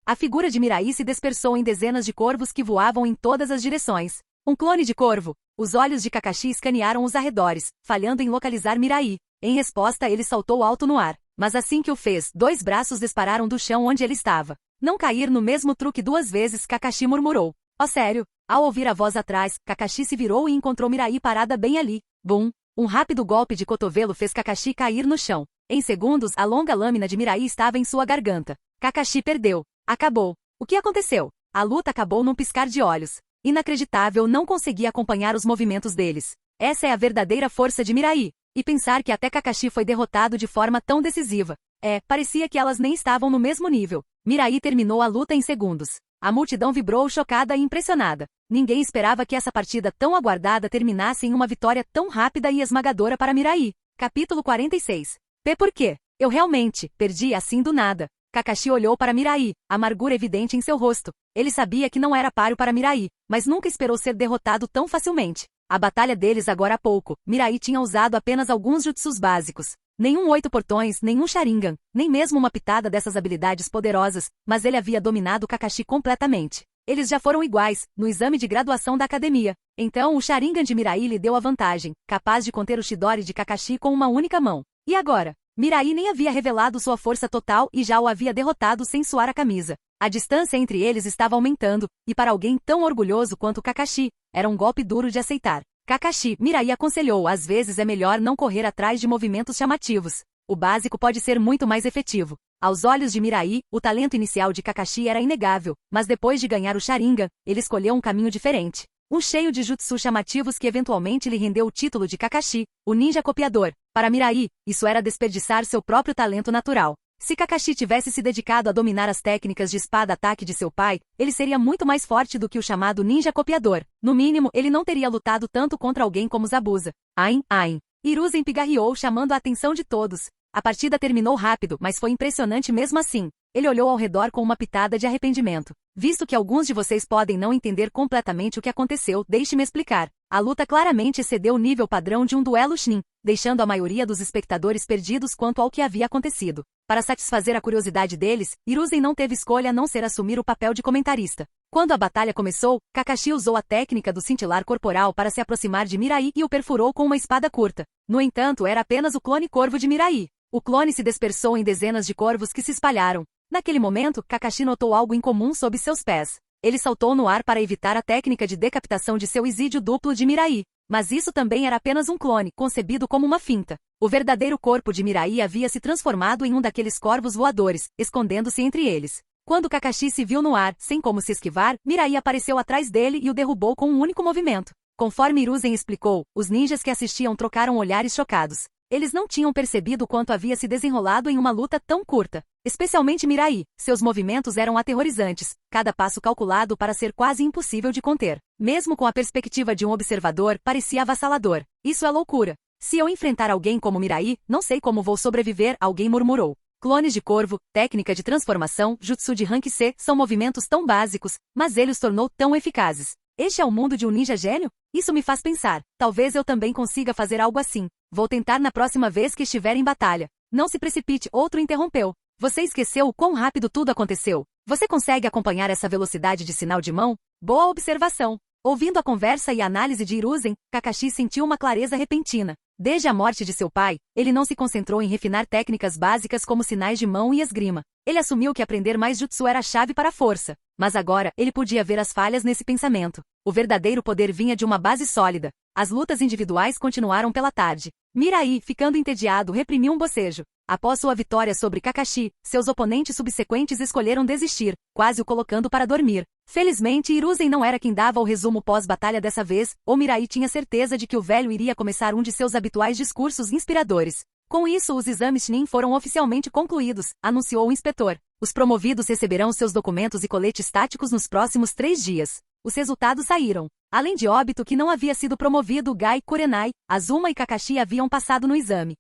A figura de Mirai se dispersou em dezenas de corvos que voavam em todas as direções. Um clone de corvo. Os olhos de Kakashi escanearam os arredores, falhando em localizar Mirai. Em resposta, ele saltou alto no ar. Mas assim que o fez, 2 braços dispararam do chão onde ele estava. Não cair no mesmo truque 2 vezes, Kakashi murmurou. Oh, sério? Ao ouvir a voz atrás, Kakashi se virou e encontrou Mirai parada bem ali. Bum! Um rápido golpe de cotovelo fez Kakashi cair no chão. Em segundos, a longa lâmina de Mirai estava em sua garganta. Kakashi perdeu. Acabou. O que aconteceu? A luta acabou num piscar de olhos. Inacreditável, não conseguia acompanhar os movimentos deles. Essa é a verdadeira força de Mirai. E pensar que até Kakashi foi derrotado de forma tão decisiva. Parecia que elas nem estavam no mesmo nível. Mirai terminou a luta em segundos. A multidão vibrou chocada e impressionada. Ninguém esperava que essa partida tão aguardada terminasse em uma vitória tão rápida e esmagadora para Mirai. Capítulo 46. Por quê? Eu realmente perdi assim do nada. Kakashi olhou para Mirai, amargura evidente em seu rosto. Ele sabia que não era páreo para Mirai, mas nunca esperou ser derrotado tão facilmente. A batalha deles agora há pouco, Mirai tinha usado apenas alguns jutsus básicos. Nenhum 8 portões, nenhum Sharingan, nem mesmo uma pitada dessas habilidades poderosas, mas ele havia dominado Kakashi completamente. Eles já foram iguais, no exame de graduação da academia. Então o Sharingan de Mirai lhe deu a vantagem, capaz de conter o Chidori de Kakashi com uma única mão. E agora? Mirai nem havia revelado sua força total e já o havia derrotado sem suar a camisa. A distância entre eles estava aumentando, e para alguém tão orgulhoso quanto Kakashi, era um golpe duro de aceitar. Kakashi, Mirai aconselhou, às vezes é melhor não correr atrás de movimentos chamativos. O básico pode ser muito mais efetivo. Aos olhos de Mirai, o talento inicial de Kakashi era inegável, mas depois de ganhar o Sharingan, ele escolheu um caminho diferente. Um cheio de jutsu chamativos que eventualmente lhe rendeu o título de Kakashi, o ninja copiador. Para Mirai, isso era desperdiçar seu próprio talento natural. Se Kakashi tivesse se dedicado a dominar as técnicas de espada-ataque de seu pai, ele seria muito mais forte do que o chamado ninja copiador. No mínimo, ele não teria lutado tanto contra alguém como Zabuza. Hiruzen pigarreou, chamando a atenção de todos. A partida terminou rápido, mas foi impressionante mesmo assim. Ele olhou ao redor com uma pitada de arrependimento. Visto que alguns de vocês podem não entender completamente o que aconteceu, deixe-me explicar. A luta claramente excedeu o nível padrão de um duelo Chunin, deixando a maioria dos espectadores perdidos quanto ao que havia acontecido. Para satisfazer a curiosidade deles, Hiruzen não teve escolha a não ser assumir o papel de comentarista. Quando a batalha começou, Kakashi usou a técnica do cintilar corporal para se aproximar de Mirai e o perfurou com uma espada curta. No entanto, era apenas o clone corvo de Mirai. O clone se dispersou em dezenas de corvos que se espalharam. Naquele momento, Kakashi notou algo incomum sob seus pés. Ele saltou no ar para evitar a técnica de decapitação de seu isídio duplo de Mirai. Mas isso também era apenas um clone, concebido como uma finta. O verdadeiro corpo de Mirai havia se transformado em um daqueles corvos voadores, escondendo-se entre eles. Quando Kakashi se viu no ar, sem como se esquivar, Mirai apareceu atrás dele e o derrubou com um único movimento. Conforme Hiruzen explicou, os ninjas que assistiam trocaram olhares chocados. Eles não tinham percebido quanto havia se desenrolado em uma luta tão curta. Especialmente Mirai, seus movimentos eram aterrorizantes, cada passo calculado para ser quase impossível de conter. Mesmo com a perspectiva de um observador, parecia avassalador. Isso é loucura. Se eu enfrentar alguém como Mirai, não sei como vou sobreviver, alguém murmurou. Clones de corvo, técnica de transformação, jutsu de rank C, são movimentos tão básicos, mas ele os tornou tão eficazes. Este é o mundo de um ninja gênio? Isso me faz pensar. Talvez eu também consiga fazer algo assim. Vou tentar na próxima vez que estiver em batalha. Não se precipite, outro interrompeu. Você esqueceu o quão rápido tudo aconteceu? Você consegue acompanhar essa velocidade de sinal de mão? Boa observação. Ouvindo a conversa e a análise de Hiruzen, Kakashi sentiu uma clareza repentina. Desde a morte de seu pai, ele não se concentrou em refinar técnicas básicas como sinais de mão e esgrima. Ele assumiu que aprender mais jutsu era a chave para a força. Mas agora, ele podia ver as falhas nesse pensamento. O verdadeiro poder vinha de uma base sólida. As lutas individuais continuaram pela tarde. Mirai, ficando entediado, reprimiu um bocejo. Após sua vitória sobre Kakashi, seus oponentes subsequentes escolheram desistir, quase o colocando para dormir. Felizmente, Hiruzen não era quem dava o resumo pós-batalha dessa vez, ou Mirai tinha certeza de que o velho iria começar um de seus habituais discursos inspiradores. Com isso, os exames Chunin foram oficialmente concluídos, anunciou o inspetor. Os promovidos receberão seus documentos e coletes táticos nos próximos 3 dias. Os resultados saíram. Além de Obito, que não havia sido promovido, Gai, Kurenai, Azuma e Kakashi haviam passado no exame.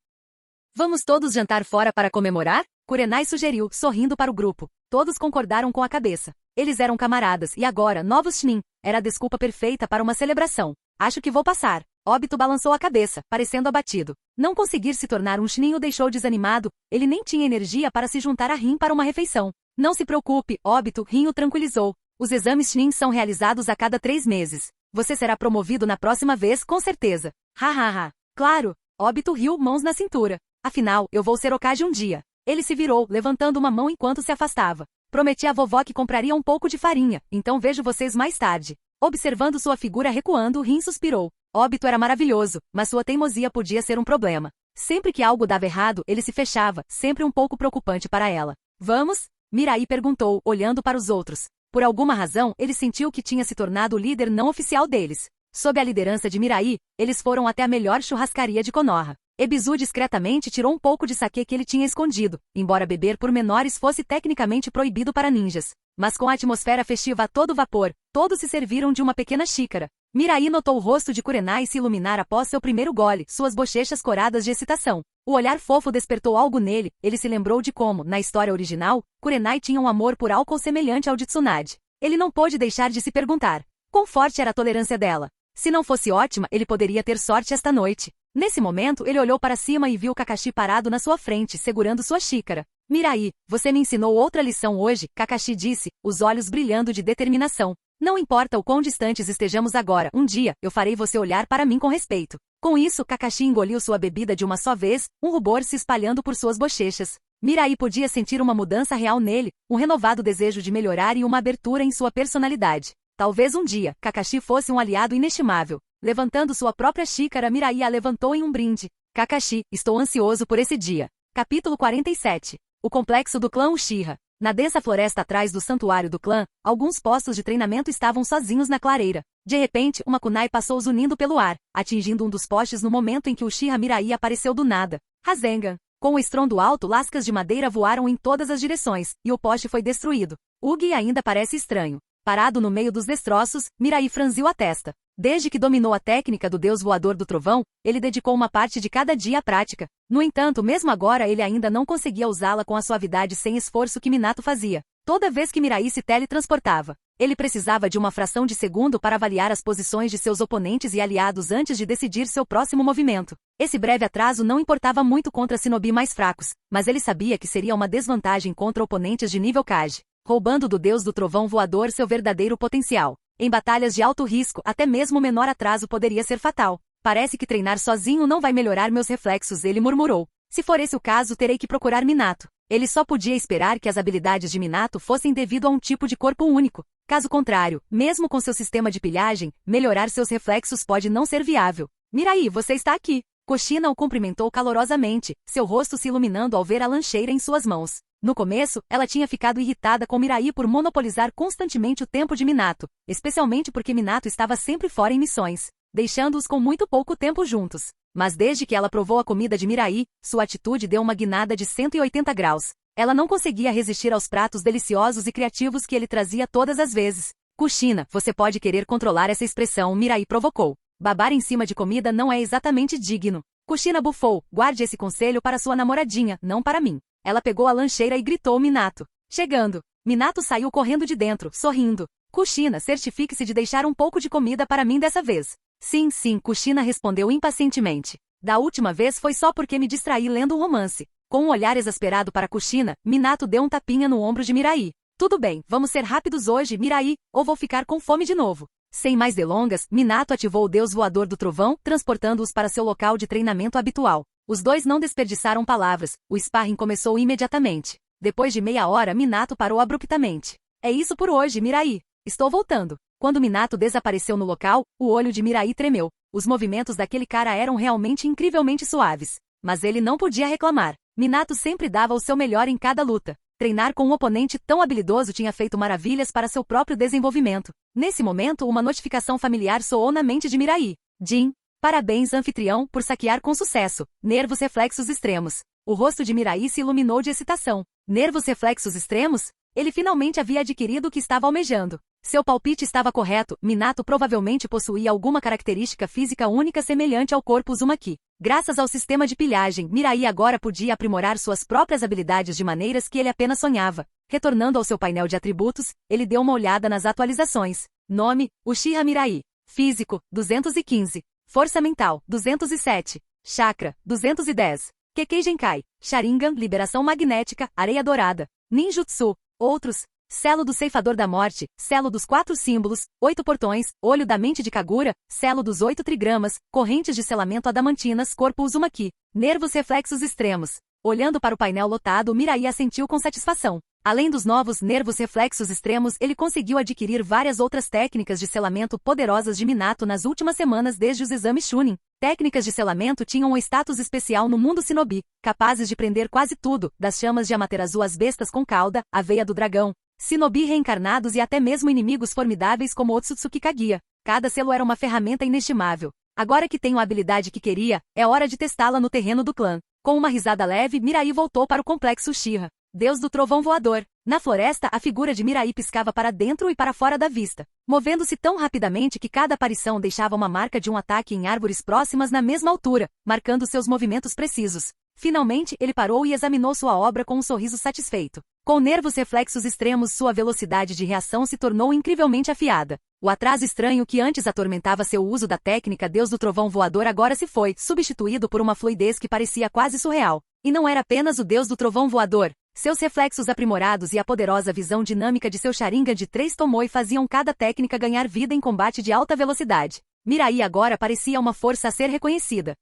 Vamos todos jantar fora para comemorar? Kurenai sugeriu, sorrindo para o grupo. Todos concordaram com a cabeça. Eles eram camaradas e agora, novos Chunin. Era a desculpa perfeita para uma celebração. Acho que vou passar. Obito balançou a cabeça, parecendo abatido. Não conseguir se tornar um Chunin o deixou desanimado, ele nem tinha energia para se juntar a Rin para uma refeição. Não se preocupe, Obito, Rin o tranquilizou. Os exames Chunin são realizados a cada 3 meses. Você será promovido na próxima vez, com certeza. Hahaha. Claro. Obito riu, mãos na cintura. Afinal, eu vou ser Hokage um dia. Ele se virou, levantando uma mão enquanto se afastava. Prometi à vovó que compraria um pouco de farinha, então vejo vocês mais tarde. Observando sua figura recuando, Rin suspirou. Obito era maravilhoso, mas sua teimosia podia ser um problema. Sempre que algo dava errado, ele se fechava, sempre um pouco preocupante para ela. Vamos? Mirai perguntou, olhando para os outros. Por alguma razão, ele sentiu que tinha se tornado o líder não oficial deles. Sob a liderança de Mirai, eles foram até a melhor churrascaria de Konoha. Ebisu discretamente tirou um pouco de saquê que ele tinha escondido, embora beber por menores fosse tecnicamente proibido para ninjas. Mas com a atmosfera festiva a todo vapor, todos se serviram de uma pequena xícara. Mirai notou o rosto de Kurenai se iluminar após seu primeiro gole, suas bochechas coradas de excitação. O olhar fofo despertou algo nele, ele se lembrou de como, na história original, Kurenai tinha um amor por álcool semelhante ao de Tsunade. Ele não pôde deixar de se perguntar: quão forte era a tolerância dela? Se não fosse ótima, ele poderia ter sorte esta noite. Nesse momento, ele olhou para cima e viu Kakashi parado na sua frente, segurando sua xícara. Mirai, você me ensinou outra lição hoje, Kakashi disse, os olhos brilhando de determinação. Não importa o quão distantes estejamos agora, um dia, eu farei você olhar para mim com respeito. Com isso, Kakashi engoliu sua bebida de uma só vez, um rubor se espalhando por suas bochechas. Mirai podia sentir uma mudança real nele, um renovado desejo de melhorar e uma abertura em sua personalidade. Talvez um dia, Kakashi fosse um aliado inestimável. Levantando sua própria xícara, Mirai a levantou em um brinde. Kakashi, estou ansioso por esse dia. Capítulo 47. O complexo do clã Uchiha. Na densa floresta atrás do santuário do clã, alguns postos de treinamento estavam sozinhos na clareira. De repente, uma kunai passou zunindo pelo ar, atingindo um dos postes no momento em que Uchiha Mirai apareceu do nada. Rasengan. Com o estrondo alto, lascas de madeira voaram em todas as direções, e o poste foi destruído. Ugi ainda parece estranho. Parado no meio dos destroços, Mirai franziu a testa. Desde que dominou a técnica do deus voador do trovão, ele dedicou uma parte de cada dia à prática. No entanto, mesmo agora ele ainda não conseguia usá-la com a suavidade sem esforço que Minato fazia. Toda vez que Mirai se teletransportava, ele precisava de uma fração de segundo para avaliar as posições de seus oponentes e aliados antes de decidir seu próximo movimento. Esse breve atraso não importava muito contra shinobi mais fracos, mas ele sabia que seria uma desvantagem contra oponentes de nível Kage, roubando do deus do trovão voador seu verdadeiro potencial. Em batalhas de alto risco, até mesmo o menor atraso poderia ser fatal. Parece que treinar sozinho não vai melhorar meus reflexos, ele murmurou. Se for esse o caso, terei que procurar Minato. Ele só podia esperar que as habilidades de Minato fossem devido a um tipo de corpo único. Caso contrário, mesmo com seu sistema de pilhagem, melhorar seus reflexos pode não ser viável. Mirai, você está aqui. Kushina o cumprimentou calorosamente, seu rosto se iluminando ao ver a lancheira em suas mãos. No começo, ela tinha ficado irritada com Mirai por monopolizar constantemente o tempo de Minato, especialmente porque Minato estava sempre fora em missões, deixando-os com muito pouco tempo juntos. Mas desde que ela provou a comida de Mirai, sua atitude deu uma guinada de 180 graus. Ela não conseguia resistir aos pratos deliciosos e criativos que ele trazia todas as vezes. Kushina, você pode querer controlar essa expressão, Mirai provocou. Babar em cima de comida não é exatamente digno. Kushina bufou, guarde esse conselho para sua namoradinha, não para mim. Ela pegou a lancheira e gritou Minato. Chegando. Minato saiu correndo de dentro, sorrindo. Kushina, certifique-se de deixar um pouco de comida para mim dessa vez. Sim, sim, Kushina respondeu impacientemente. Da última vez foi só porque me distraí lendo um romance. Com um olhar exasperado para Kushina, Minato deu um tapinha no ombro de Mirai. Tudo bem, vamos ser rápidos hoje, Mirai, ou vou ficar com fome de novo. Sem mais delongas, Minato ativou o deus voador do trovão, transportando-os para seu local de treinamento habitual. Os dois não desperdiçaram palavras, o sparring começou imediatamente. Depois de meia hora, Minato parou abruptamente. É isso por hoje, Mirai. Estou voltando. Quando Minato desapareceu no local, o olho de Mirai tremeu. Os movimentos daquele cara eram realmente incrivelmente suaves. Mas ele não podia reclamar. Minato sempre dava o seu melhor em cada luta. Treinar com um oponente tão habilidoso tinha feito maravilhas para seu próprio desenvolvimento. Nesse momento, uma notificação familiar soou na mente de Mirai. Jin, parabéns, anfitrião, por saquear com sucesso. Nervos reflexos extremos. O rosto de Mirai se iluminou de excitação. Nervos reflexos extremos? Ele finalmente havia adquirido o que estava almejando. Seu palpite estava correto, Minato provavelmente possuía alguma característica física única semelhante ao corpo Uzumaki. Graças ao sistema de pilhagem, Mirai agora podia aprimorar suas próprias habilidades de maneiras que ele apenas sonhava. Retornando ao seu painel de atributos, ele deu uma olhada nas atualizações. Nome, Uchiha Mirai. Físico, 215. Força mental, 207. Chakra, 210. Kekkei Genkai. Sharingan, liberação magnética, areia dourada. Ninjutsu. Outros. Selo do Ceifador da Morte, Selo dos 4 símbolos, 8 portões, Olho da Mente de Kagura, Selo dos 8 trigramas, Correntes de selamento adamantinas, Corpo Uzumaki, Nervos reflexos extremos. Olhando para o painel lotado, Mirai assentiu com satisfação. Além dos novos nervos reflexos extremos, ele conseguiu adquirir várias outras técnicas de selamento poderosas de Minato nas últimas semanas desde os exames Chunin. Técnicas de selamento tinham um status especial no mundo Shinobi, capazes de prender quase tudo, das chamas de Amaterasu às bestas com cauda, a veia do dragão, Shinobi reencarnados e até mesmo inimigos formidáveis como Otsutsuki Kaguya. Cada selo era uma ferramenta inestimável. Agora que tenho a habilidade que queria, é hora de testá-la no terreno do clã. Com uma risada leve, Mirai voltou para o complexo Uchiha, Deus do Trovão Voador. Na floresta, a figura de Mirai piscava para dentro e para fora da vista, movendo-se tão rapidamente que cada aparição deixava uma marca de um ataque em árvores próximas na mesma altura, marcando seus movimentos precisos. Finalmente, ele parou e examinou sua obra com um sorriso satisfeito. Com nervos reflexos extremos, sua velocidade de reação se tornou incrivelmente afiada. O atraso estranho que antes atormentava seu uso da técnica Deus do Trovão Voador agora se foi, substituído por uma fluidez que parecia quase surreal. E não era apenas o Deus do Trovão Voador. Seus reflexos aprimorados e a poderosa visão dinâmica de seu Sharingan de 3 Tomoe faziam cada técnica ganhar vida em combate de alta velocidade. Mirai agora parecia uma força a ser reconhecida.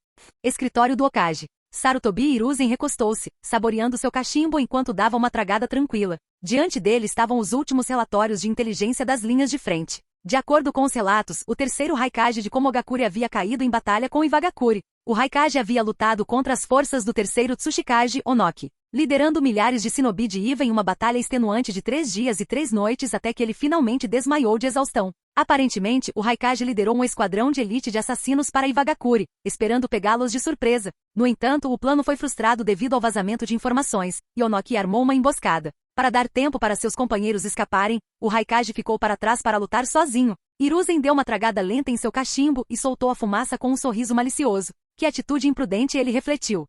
Escritório do Hokage. Sarutobi Hiruzen recostou-se, saboreando seu cachimbo enquanto dava uma tragada tranquila. Diante dele estavam os últimos relatórios de inteligência das linhas de frente. De acordo com os relatos, o terceiro Raikage de Komogakure havia caído em batalha com Iwagakure. O Raikage havia lutado contra as forças do terceiro Tsuchikage, Onoki, liderando milhares de shinobi de Iwa em uma batalha extenuante de 3 dias e 3 noites até que ele finalmente desmaiou de exaustão. Aparentemente, o Raikage liderou um esquadrão de elite de assassinos para Iwagakure, esperando pegá-los de surpresa. No entanto, o plano foi frustrado devido ao vazamento de informações, e Onoki armou uma emboscada. Para dar tempo para seus companheiros escaparem, o Raikage ficou para trás para lutar sozinho. Hiruzen deu uma tragada lenta em seu cachimbo e soltou a fumaça com um sorriso malicioso. Que atitude imprudente, ele refletiu.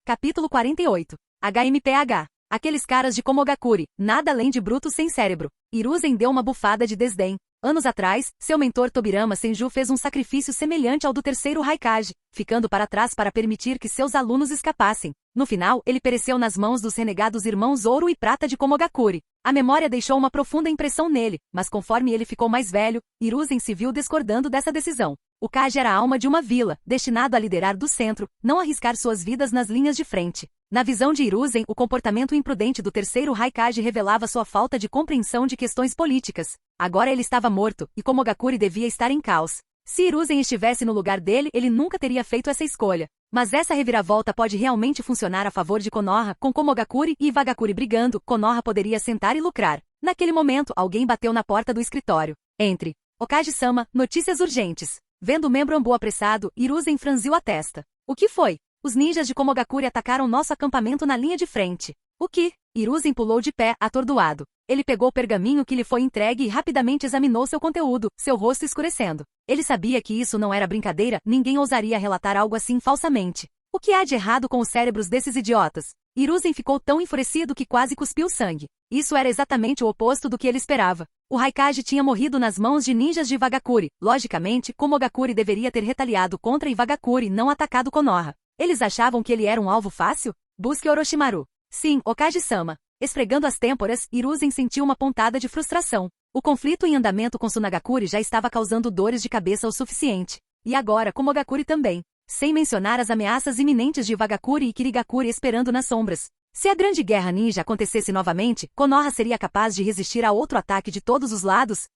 Capítulo 48. HMPH. Aqueles caras de Komogakure, nada além de brutos sem cérebro. Hiruzen deu uma bufada de desdém. Anos atrás, seu mentor Tobirama Senju fez um sacrifício semelhante ao do terceiro Raikage, ficando para trás para permitir que seus alunos escapassem. No final, ele pereceu nas mãos dos renegados irmãos Ouro e Prata de Komogakure. A memória deixou uma profunda impressão nele, mas conforme ele ficou mais velho, Hiruzen se viu discordando dessa decisão. O Kage era a alma de uma vila, destinado a liderar do centro, não arriscar suas vidas nas linhas de frente. Na visão de Hiruzen, o comportamento imprudente do terceiro Raikage revelava sua falta de compreensão de questões políticas. Agora ele estava morto, e Komogakure devia estar em caos. Se Hiruzen estivesse no lugar dele, ele nunca teria feito essa escolha. Mas essa reviravolta pode realmente funcionar a favor de Konoha, com Komogakure e Iwagakure brigando, Konoha poderia sentar e lucrar. Naquele momento, alguém bateu na porta do escritório. Entre. Okage-sama, notícias urgentes. Vendo o membro ambu apressado, Hiruzen franziu a testa. O que foi? Os ninjas de Komogakure atacaram nosso acampamento na linha de frente. O que? Hiruzen pulou de pé, atordoado. Ele pegou o pergaminho que lhe foi entregue e rapidamente examinou seu conteúdo, seu rosto escurecendo. Ele sabia que isso não era brincadeira, ninguém ousaria relatar algo assim falsamente. O que há de errado com os cérebros desses idiotas? Hiruzen ficou tão enfurecido que quase cuspiu sangue. Isso era exatamente o oposto do que ele esperava. O Raikage tinha morrido nas mãos de ninjas de Iwagakure. Logicamente, Komogakure deveria ter retaliado contra Iwagakure e não atacado Konoha. Eles achavam que ele era um alvo fácil? Busque Orochimaru. Sim, Okage-sama. Esfregando as têmporas, Hiruzen sentiu uma pontada de frustração. O conflito em andamento com Tsunagakure já estava causando dores de cabeça o suficiente. E agora com Mogakure também. Sem mencionar as ameaças iminentes de Wagakure e Kirigakure esperando nas sombras. Se a Grande Guerra Ninja acontecesse novamente, Konoha seria capaz de resistir a outro ataque de todos os lados?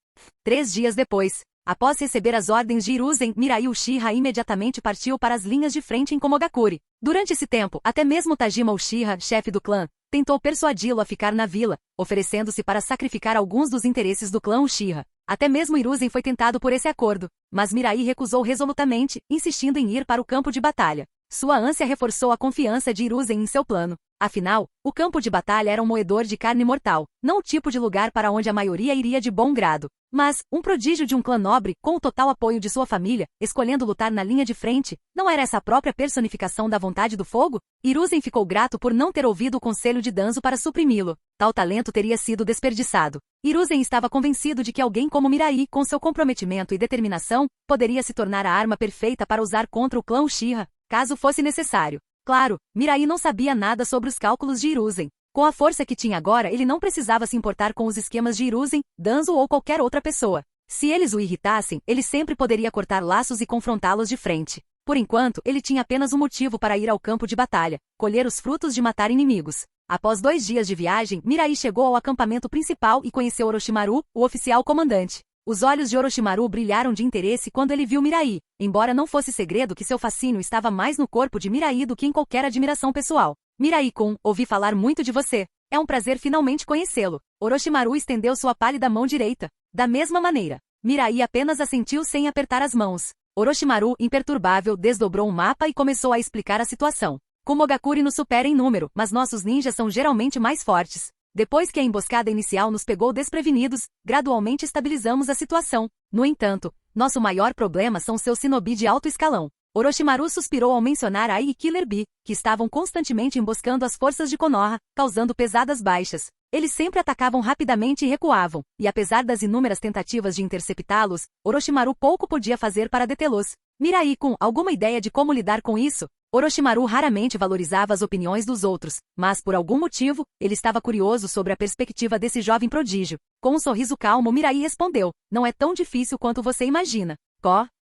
3 dias depois, após receber as ordens de Hiruzen, Mirai Uchiha imediatamente partiu para as linhas de frente em Komogakure. Durante esse tempo, até mesmo Tajima Uchiha, chefe do clã, tentou persuadi-lo a ficar na vila, oferecendo-se para sacrificar alguns dos interesses do clã Uchiha. Até mesmo Hiruzen foi tentado por esse acordo, mas Mirai recusou resolutamente, insistindo em ir para o campo de batalha. Sua ânsia reforçou a confiança de Hiruzen em seu plano. Afinal, o campo de batalha era um moedor de carne mortal, não o tipo de lugar para onde a maioria iria de bom grado. Mas, um prodígio de um clã nobre, com o total apoio de sua família, escolhendo lutar na linha de frente, não era essa a própria personificação da vontade do fogo? Hiruzen ficou grato por não ter ouvido o conselho de Danzo para suprimi-lo. Tal talento teria sido desperdiçado. Hiruzen estava convencido de que alguém como Mirai, com seu comprometimento e determinação, poderia se tornar a arma perfeita para usar contra o clã Uchiha, caso fosse necessário. Claro, Mirai não sabia nada sobre os cálculos de Hiruzen. Com a força que tinha agora, ele não precisava se importar com os esquemas de Hiruzen, Danzo ou qualquer outra pessoa. Se eles o irritassem, ele sempre poderia cortar laços e confrontá-los de frente. Por enquanto, ele tinha apenas um motivo para ir ao campo de batalha, colher os frutos de matar inimigos. Após 2 dias de viagem, Mirai chegou ao acampamento principal e conheceu Orochimaru, o oficial comandante. Os olhos de Orochimaru brilharam de interesse quando ele viu Mirai, embora não fosse segredo que seu fascínio estava mais no corpo de Mirai do que em qualquer admiração pessoal. Mirai-kun, ouvi falar muito de você. É um prazer finalmente conhecê-lo. Orochimaru estendeu sua pálida mão direita. Da mesma maneira, Mirai apenas assentiu sem apertar as mãos. Orochimaru, imperturbável, desdobrou um mapa e começou a explicar a situação. Komogakure nos supera em número, mas nossos ninjas são geralmente mais fortes. Depois que a emboscada inicial nos pegou desprevenidos, gradualmente estabilizamos a situação. No entanto, nosso maior problema são seus shinobi de alto escalão. Orochimaru suspirou ao mencionar Ai e Killer Bee, que estavam constantemente emboscando as forças de Konoha, causando pesadas baixas. Eles sempre atacavam rapidamente e recuavam, e apesar das inúmeras tentativas de interceptá-los, Orochimaru pouco podia fazer para detê-los. Mirai-kun, alguma ideia de como lidar com isso? Orochimaru raramente valorizava as opiniões dos outros, mas por algum motivo, ele estava curioso sobre a perspectiva desse jovem prodígio. Com um sorriso calmo, Mirai respondeu, não é tão difícil quanto você imagina.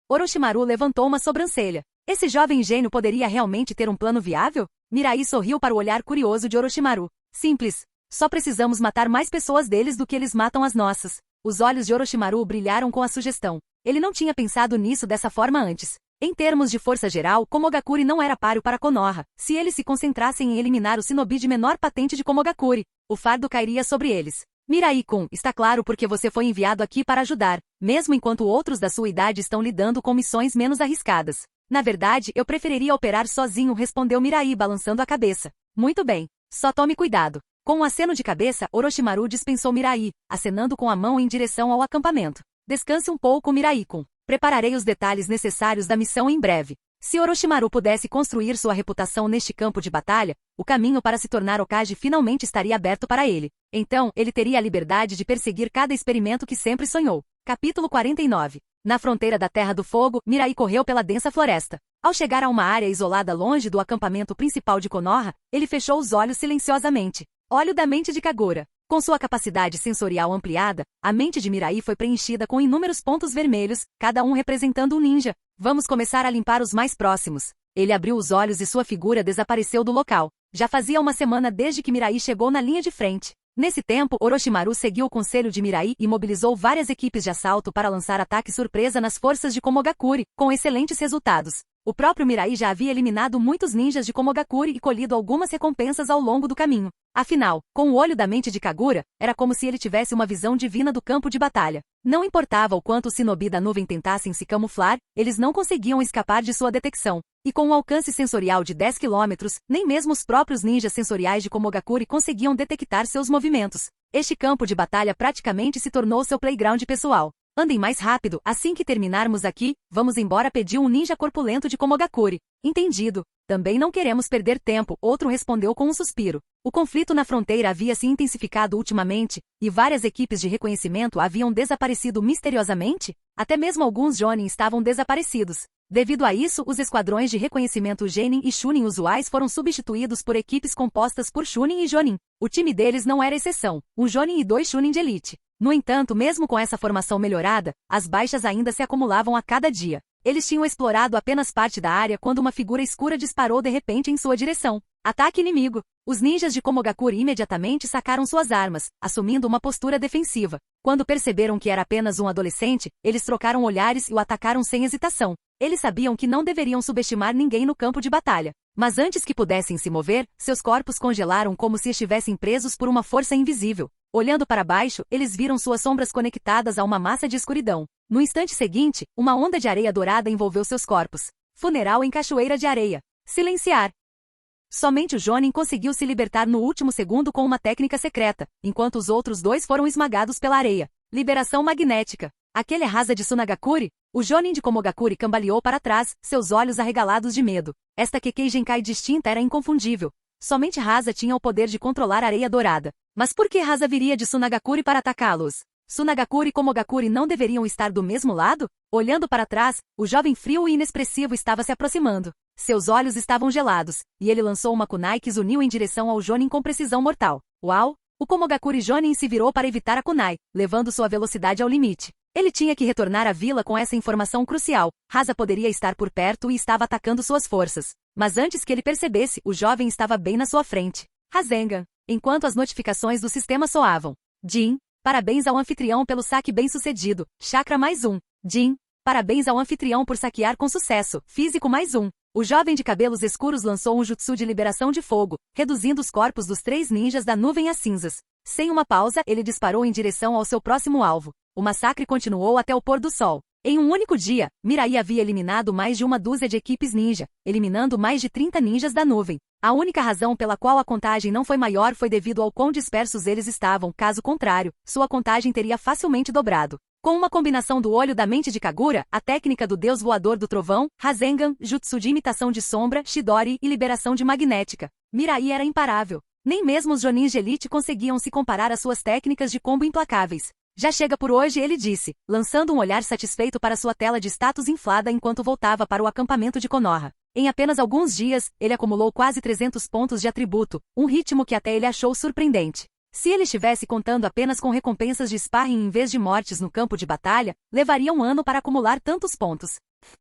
Orochimaru levantou uma sobrancelha. Esse jovem gênio poderia realmente ter um plano viável? Mirai sorriu para o olhar curioso de Orochimaru. Simples. Só precisamos matar mais pessoas deles do que eles matam as nossas. Os olhos de Orochimaru brilharam com a sugestão. Ele não tinha pensado nisso dessa forma antes. Em termos de força geral, Komogakure não era páreo para Konoha. Se eles se concentrassem em eliminar o shinobi de menor patente de Komogakure, o fardo cairia sobre eles. Mirai-kun, está claro porque você foi enviado aqui para ajudar, mesmo enquanto outros da sua idade estão lidando com missões menos arriscadas. Na verdade, eu preferiria operar sozinho, respondeu Mirai balançando a cabeça. Muito bem. Só tome cuidado. Com um aceno de cabeça, Orochimaru dispensou Mirai, acenando com a mão em direção ao acampamento. Descanse um pouco, Mirai-kun. Prepararei os detalhes necessários da missão em breve. Se Orochimaru pudesse construir sua reputação neste campo de batalha, o caminho para se tornar Hokage finalmente estaria aberto para ele. Então, ele teria a liberdade de perseguir cada experimento que sempre sonhou. Capítulo 49. Na fronteira da Terra do Fogo, Mirai correu pela densa floresta. Ao chegar a uma área isolada longe do acampamento principal de Konoha, ele fechou os olhos silenciosamente. Olho da mente de Kagura. Com sua capacidade sensorial ampliada, a mente de Mirai foi preenchida com inúmeros pontos vermelhos, cada um representando um ninja. Vamos começar a limpar os mais próximos. Ele abriu os olhos e sua figura desapareceu do local. Já fazia uma semana desde que Mirai chegou na linha de frente. Nesse tempo, Orochimaru seguiu o conselho de Mirai e mobilizou várias equipes de assalto para lançar ataque surpresa nas forças de Komogakure, com excelentes resultados. O próprio Mirai já havia eliminado muitos ninjas de Komogakure e colhido algumas recompensas ao longo do caminho. Afinal, com o olho da mente de Kagura, era como se ele tivesse uma visão divina do campo de batalha. Não importava o quanto os shinobi da nuvem tentassem se camuflar, eles não conseguiam escapar de sua detecção. E com um alcance sensorial de 10 quilômetros, nem mesmo os próprios ninjas sensoriais de Komogakure conseguiam detectar seus movimentos. Este campo de batalha praticamente se tornou seu playground pessoal. Andem mais rápido, assim que terminarmos aqui, vamos embora, pediu um ninja corpulento de Komogakuri. Entendido. Também não queremos perder tempo, outro respondeu com um suspiro. O conflito na fronteira havia se intensificado ultimamente, e várias equipes de reconhecimento haviam desaparecido misteriosamente? Até mesmo alguns Jonin estavam desaparecidos. Devido a isso, os esquadrões de reconhecimento Genin e Chunin usuais foram substituídos por equipes compostas por Chunin e Jonin. O time deles não era exceção, um Jonin e 2 Chunin de elite. No entanto, mesmo com essa formação melhorada, as baixas ainda se acumulavam a cada dia. Eles tinham explorado apenas parte da área quando uma figura escura disparou de repente em sua direção. Ataque inimigo! Os ninjas de Komogakuri imediatamente sacaram suas armas, assumindo uma postura defensiva. Quando perceberam que era apenas um adolescente, eles trocaram olhares e o atacaram sem hesitação. Eles sabiam que não deveriam subestimar ninguém no campo de batalha. Mas antes que pudessem se mover, seus corpos congelaram como se estivessem presos por uma força invisível. Olhando para baixo, eles viram suas sombras conectadas a uma massa de escuridão. No instante seguinte, uma onda de areia dourada envolveu seus corpos. Funeral em cachoeira de areia. Silenciar. Somente o Jonin conseguiu se libertar no último segundo com uma técnica secreta, enquanto os outros 2 foram esmagados pela areia. Liberação magnética. Aquele rasa de Tsunagakuri? O Jonin de Komogakuri cambaleou para trás, seus olhos arregalados de medo. Esta Kekkei Genkai distinta era inconfundível. Somente Rasa tinha o poder de controlar a areia dourada. Mas por que Rasa viria de Tsunagakuri para atacá-los? Tsunagakuri e Komogakuri não deveriam estar do mesmo lado? Olhando para trás, o jovem frio e inexpressivo estava se aproximando. Seus olhos estavam gelados, e ele lançou uma kunai que zuniu em direção ao Jonin com precisão mortal. Uau! O Komogakuri Jonin se virou para evitar a kunai, levando sua velocidade ao limite. Ele tinha que retornar à vila com essa informação crucial. Rasa poderia estar por perto e estava atacando suas forças. Mas antes que ele percebesse, o jovem estava bem na sua frente. Rasengan. Enquanto as notificações do sistema soavam. Jin. Parabéns ao anfitrião pelo saque bem-sucedido. Chakra mais 1. Jin. Parabéns ao anfitrião por saquear com sucesso. Físico mais 1. O jovem de cabelos escuros lançou um jutsu de liberação de fogo, reduzindo os corpos dos 3 ninjas da nuvem a cinzas. Sem uma pausa, ele disparou em direção ao seu próximo alvo. O massacre continuou até o pôr do sol. Em um único dia, Mirai havia eliminado mais de uma dúzia de equipes ninja, eliminando mais de 30 ninjas da nuvem. A única razão pela qual a contagem não foi maior foi devido ao quão dispersos eles estavam, caso contrário, sua contagem teria facilmente dobrado. Com uma combinação do olho da mente de Kagura, a técnica do deus voador do trovão, Rasengan, jutsu de imitação de sombra, Chidori e liberação de magnética, Mirai era imparável. Nem mesmo os Jonins de elite conseguiam se comparar às suas técnicas de combo implacáveis. Já chega por hoje, ele disse, lançando um olhar satisfeito para sua tela de status inflada enquanto voltava para o acampamento de Konoha. Em apenas alguns dias, ele acumulou quase 300 pontos de atributo, um ritmo que até ele achou surpreendente. Se ele estivesse contando apenas com recompensas de sparring em vez de mortes no campo de batalha, levaria um ano para acumular tantos pontos.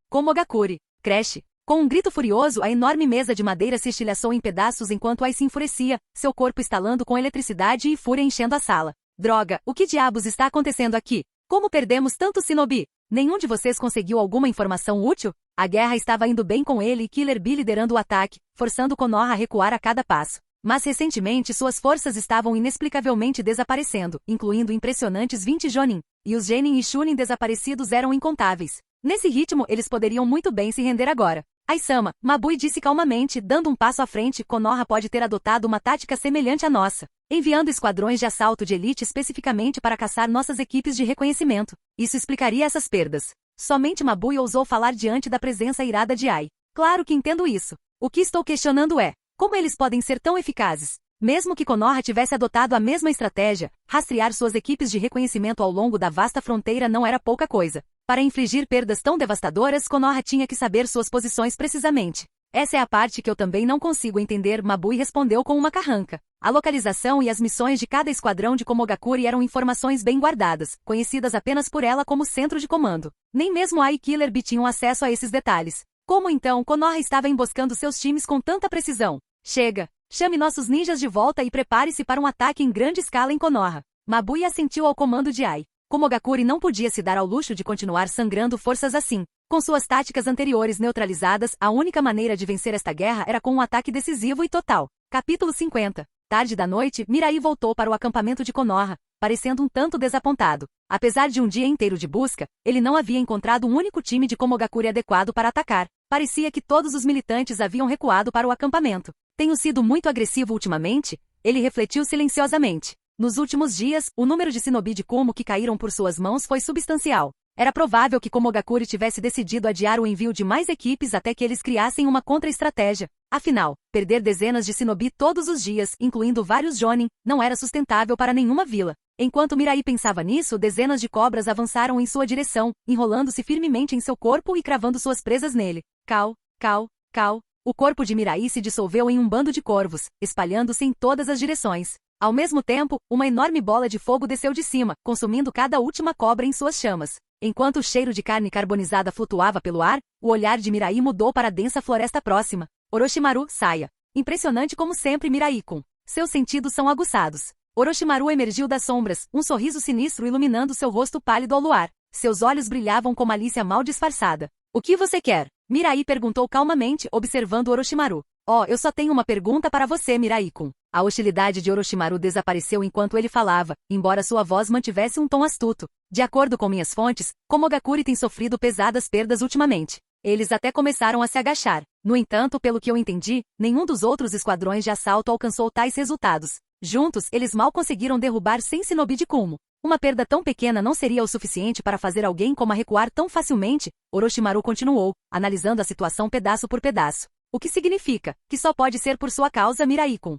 Komogakuri. Crash. Com um grito furioso, a enorme mesa de madeira se estilhaçou em pedaços enquanto Ai se enfurecia, seu corpo estalando com eletricidade e fúria enchendo a sala. Droga, o que diabos está acontecendo aqui? Como perdemos tanto shinobi? Nenhum de vocês conseguiu alguma informação útil? A guerra estava indo bem com ele e Killer Bee liderando o ataque, forçando Konoha a recuar a cada passo. Mas recentemente suas forças estavam inexplicavelmente desaparecendo, incluindo impressionantes 20 Jonin, e os Genin e Chunin desaparecidos eram incontáveis. Nesse ritmo, eles poderiam muito bem se render agora. Ai-sama, Mabui disse calmamente, dando um passo à frente, Konoha pode ter adotado uma tática semelhante à nossa, enviando esquadrões de assalto de elite especificamente para caçar nossas equipes de reconhecimento. Isso explicaria essas perdas. Somente Mabui ousou falar diante da presença irada de Ai. Claro que entendo isso. O que estou questionando é, como eles podem ser tão eficazes? Mesmo que Konoha tivesse adotado a mesma estratégia, rastrear suas equipes de reconhecimento ao longo da vasta fronteira não era pouca coisa. Para infligir perdas tão devastadoras, Konoha tinha que saber suas posições precisamente. Essa é a parte que eu também não consigo entender, Mabui respondeu com uma carranca. A localização e as missões de cada esquadrão de Komogakuri eram informações bem guardadas, conhecidas apenas por ela como centro de comando. Nem mesmo Ai e Killer Bee tinham acesso a esses detalhes. Como então Konoha estava emboscando seus times com tanta precisão? Chega! Chame nossos ninjas de volta e prepare-se para um ataque em grande escala em Konoha. Mabui assentiu ao comando de Ai. Komogakuri não podia se dar ao luxo de continuar sangrando forças assim. Com suas táticas anteriores neutralizadas, a única maneira de vencer esta guerra era com um ataque decisivo e total. Capítulo 50. Tarde da noite, Mirai voltou para o acampamento de Konoha, parecendo um tanto desapontado. Apesar de um dia inteiro de busca, ele não havia encontrado um único time de Komogakuri adequado para atacar. Parecia que todos os militantes haviam recuado para o acampamento. Tenho sido muito agressivo ultimamente? Ele refletiu silenciosamente. Nos últimos dias, o número de shinobi de Kumo que caíram por suas mãos foi substancial. Era provável que Komogakure tivesse decidido adiar o envio de mais equipes até que eles criassem uma contra-estratégia. Afinal, perder dezenas de shinobi todos os dias, incluindo vários jonin, não era sustentável para nenhuma vila. Enquanto Mirai pensava nisso, dezenas de cobras avançaram em sua direção, enrolando-se firmemente em seu corpo e cravando suas presas nele. Cal, cal, cal. O corpo de Mirai se dissolveu em um bando de corvos, espalhando-se em todas as direções. Ao mesmo tempo, uma enorme bola de fogo desceu de cima, consumindo cada última cobra em suas chamas. Enquanto o cheiro de carne carbonizada flutuava pelo ar, o olhar de Mirai mudou para a densa floresta próxima. Orochimaru, saia. Impressionante como sempre Mirai-kun. Seus sentidos são aguçados. Orochimaru emergiu das sombras, um sorriso sinistro iluminando seu rosto pálido ao luar. Seus olhos brilhavam com malícia mal disfarçada. O que você quer? Mirai perguntou calmamente, observando Orochimaru. Oh, eu só tenho uma pergunta para você, Mirai-kun. A hostilidade de Orochimaru desapareceu enquanto ele falava, embora sua voz mantivesse um tom astuto. De acordo com minhas fontes, Komogakure tem sofrido pesadas perdas ultimamente. Eles até começaram a se agachar. No entanto, pelo que eu entendi, nenhum dos outros esquadrões de assalto alcançou tais resultados. Juntos, eles mal conseguiram derrubar 100 shinobi de Kumo. Uma perda tão pequena não seria o suficiente para fazer alguém como recuar tão facilmente, Orochimaru continuou, analisando a situação pedaço por pedaço. O que significa que só pode ser por sua causa, Mirai-kun.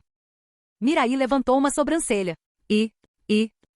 Mirai levantou uma sobrancelha.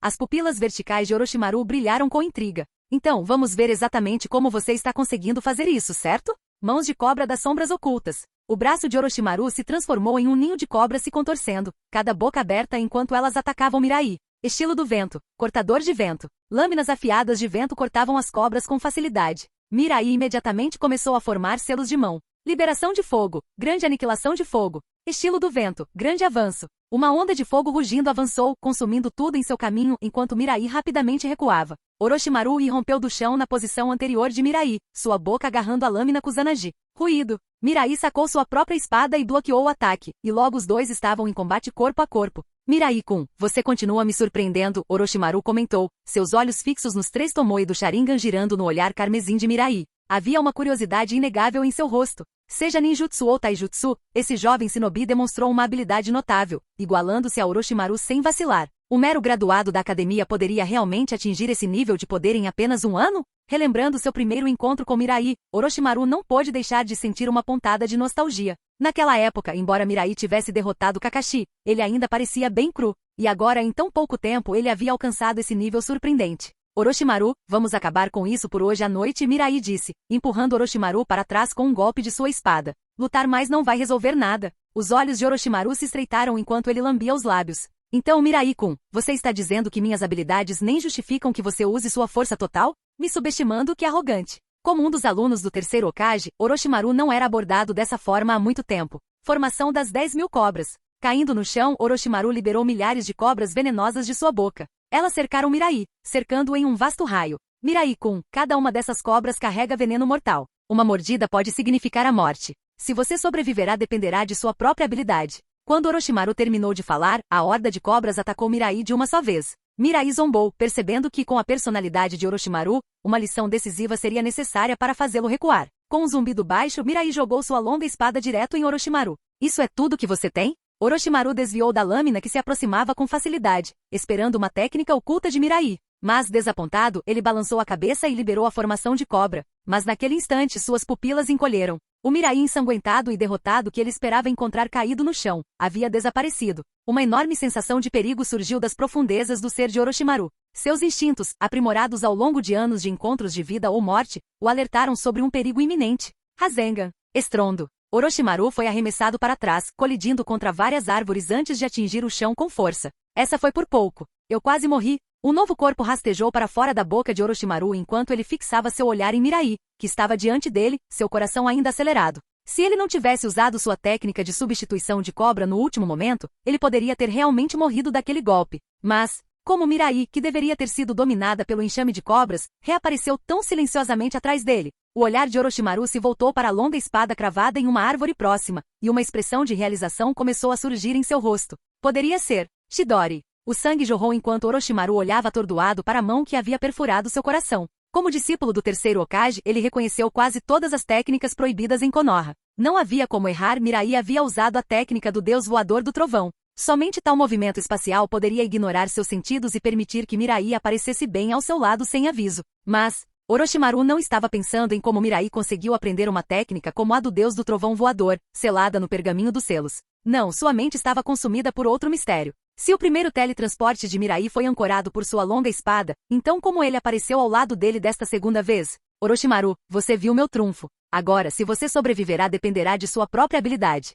As pupilas verticais de Orochimaru brilharam com intriga. Então, vamos ver exatamente como você está conseguindo fazer isso, certo? Mãos de cobra das sombras ocultas. O braço de Orochimaru se transformou em um ninho de cobras se contorcendo, cada boca aberta enquanto elas atacavam Mirai. Estilo do vento, cortador de vento. Lâminas afiadas de vento cortavam as cobras com facilidade. Mirai imediatamente começou a formar selos de mão. Liberação de fogo, grande aniquilação de fogo. Estilo do vento, grande avanço. Uma onda de fogo rugindo avançou, consumindo tudo em seu caminho enquanto Mirai rapidamente recuava. Orochimaru irrompeu do chão na posição anterior de Mirai, sua boca agarrando a lâmina Kusanagi. Ruído. Mirai sacou sua própria espada e bloqueou o ataque, e logo os dois estavam em combate corpo a corpo. Mirai-kun, você continua me surpreendendo, Orochimaru comentou, seus olhos fixos nos três Tomoe do Sharingan girando no olhar carmesim de Mirai. Havia uma curiosidade inegável em seu rosto. Seja ninjutsu ou taijutsu, esse jovem shinobi demonstrou uma habilidade notável, igualando-se a Orochimaru sem vacilar. O mero graduado da academia poderia realmente atingir esse nível de poder em apenas um ano? Relembrando seu primeiro encontro com Mirai, Orochimaru não pôde deixar de sentir uma pontada de nostalgia. Naquela época, embora Mirai tivesse derrotado Kakashi, ele ainda parecia bem cru, e agora em tão pouco tempo ele havia alcançado esse nível surpreendente. Orochimaru, vamos acabar com isso por hoje à noite, Mirai disse, empurrando Orochimaru para trás com um golpe de sua espada. Lutar mais não vai resolver nada. Os olhos de Orochimaru se estreitaram enquanto ele lambia os lábios. Então Mirai-kun, você está dizendo que minhas habilidades nem justificam que você use sua força total? Me subestimando, que arrogante. Como um dos alunos do terceiro Hokage, Orochimaru não era abordado dessa forma há muito tempo. Formação das 10.000 cobras. Caindo no chão, Orochimaru liberou milhares de cobras venenosas de sua boca. Elas cercaram Mirai, cercando-o em um vasto raio. Mirai-kun, cada uma dessas cobras carrega veneno mortal. Uma mordida pode significar a morte. Se você sobreviverá dependerá de sua própria habilidade. Quando Orochimaru terminou de falar, a horda de cobras atacou Mirai de uma só vez. Mirai zombou, percebendo que com a personalidade de Orochimaru, uma lição decisiva seria necessária para fazê-lo recuar. Com um zumbido baixo, Mirai jogou sua longa espada direto em Orochimaru. Isso é tudo que você tem? Orochimaru desviou da lâmina que se aproximava com facilidade, esperando uma técnica oculta de Mirai. Mas, desapontado, ele balançou a cabeça e liberou a formação de cobra. Mas naquele instante suas pupilas encolheram. O Mirai ensanguentado e derrotado que ele esperava encontrar caído no chão, havia desaparecido. Uma enorme sensação de perigo surgiu das profundezas do ser de Orochimaru. Seus instintos, aprimorados ao longo de anos de encontros de vida ou morte, o alertaram sobre um perigo iminente. Rasengan. Estrondo. Orochimaru foi arremessado para trás, colidindo contra várias árvores antes de atingir o chão com força. Essa foi por pouco. Eu quase morri. Um novo corpo rastejou para fora da boca de Orochimaru enquanto ele fixava seu olhar em Mirai, que estava diante dele, seu coração ainda acelerado. Se ele não tivesse usado sua técnica de substituição de cobra no último momento, ele poderia ter realmente morrido daquele golpe. Mas, como Mirai, que deveria ter sido dominada pelo enxame de cobras, reapareceu tão silenciosamente atrás dele. O olhar de Orochimaru se voltou para a longa espada cravada em uma árvore próxima, e uma expressão de realização começou a surgir em seu rosto. Poderia ser Chidori. O sangue jorrou enquanto Orochimaru olhava atordoado para a mão que havia perfurado seu coração. Como discípulo do terceiro Hokage, ele reconheceu quase todas as técnicas proibidas em Konoha. Não havia como errar, Mirai havia usado a técnica do deus voador do trovão. Somente tal movimento espacial poderia ignorar seus sentidos e permitir que Mirai aparecesse bem ao seu lado sem aviso. Mas Orochimaru não estava pensando em como Mirai conseguiu aprender uma técnica como a do deus do trovão voador, selada no pergaminho dos selos. Não, sua mente estava consumida por outro mistério. Se o primeiro teletransporte de Mirai foi ancorado por sua longa espada, então como ele apareceu ao lado dele desta segunda vez? Orochimaru, você viu meu trunfo. Agora, se você sobreviverá dependerá de sua própria habilidade.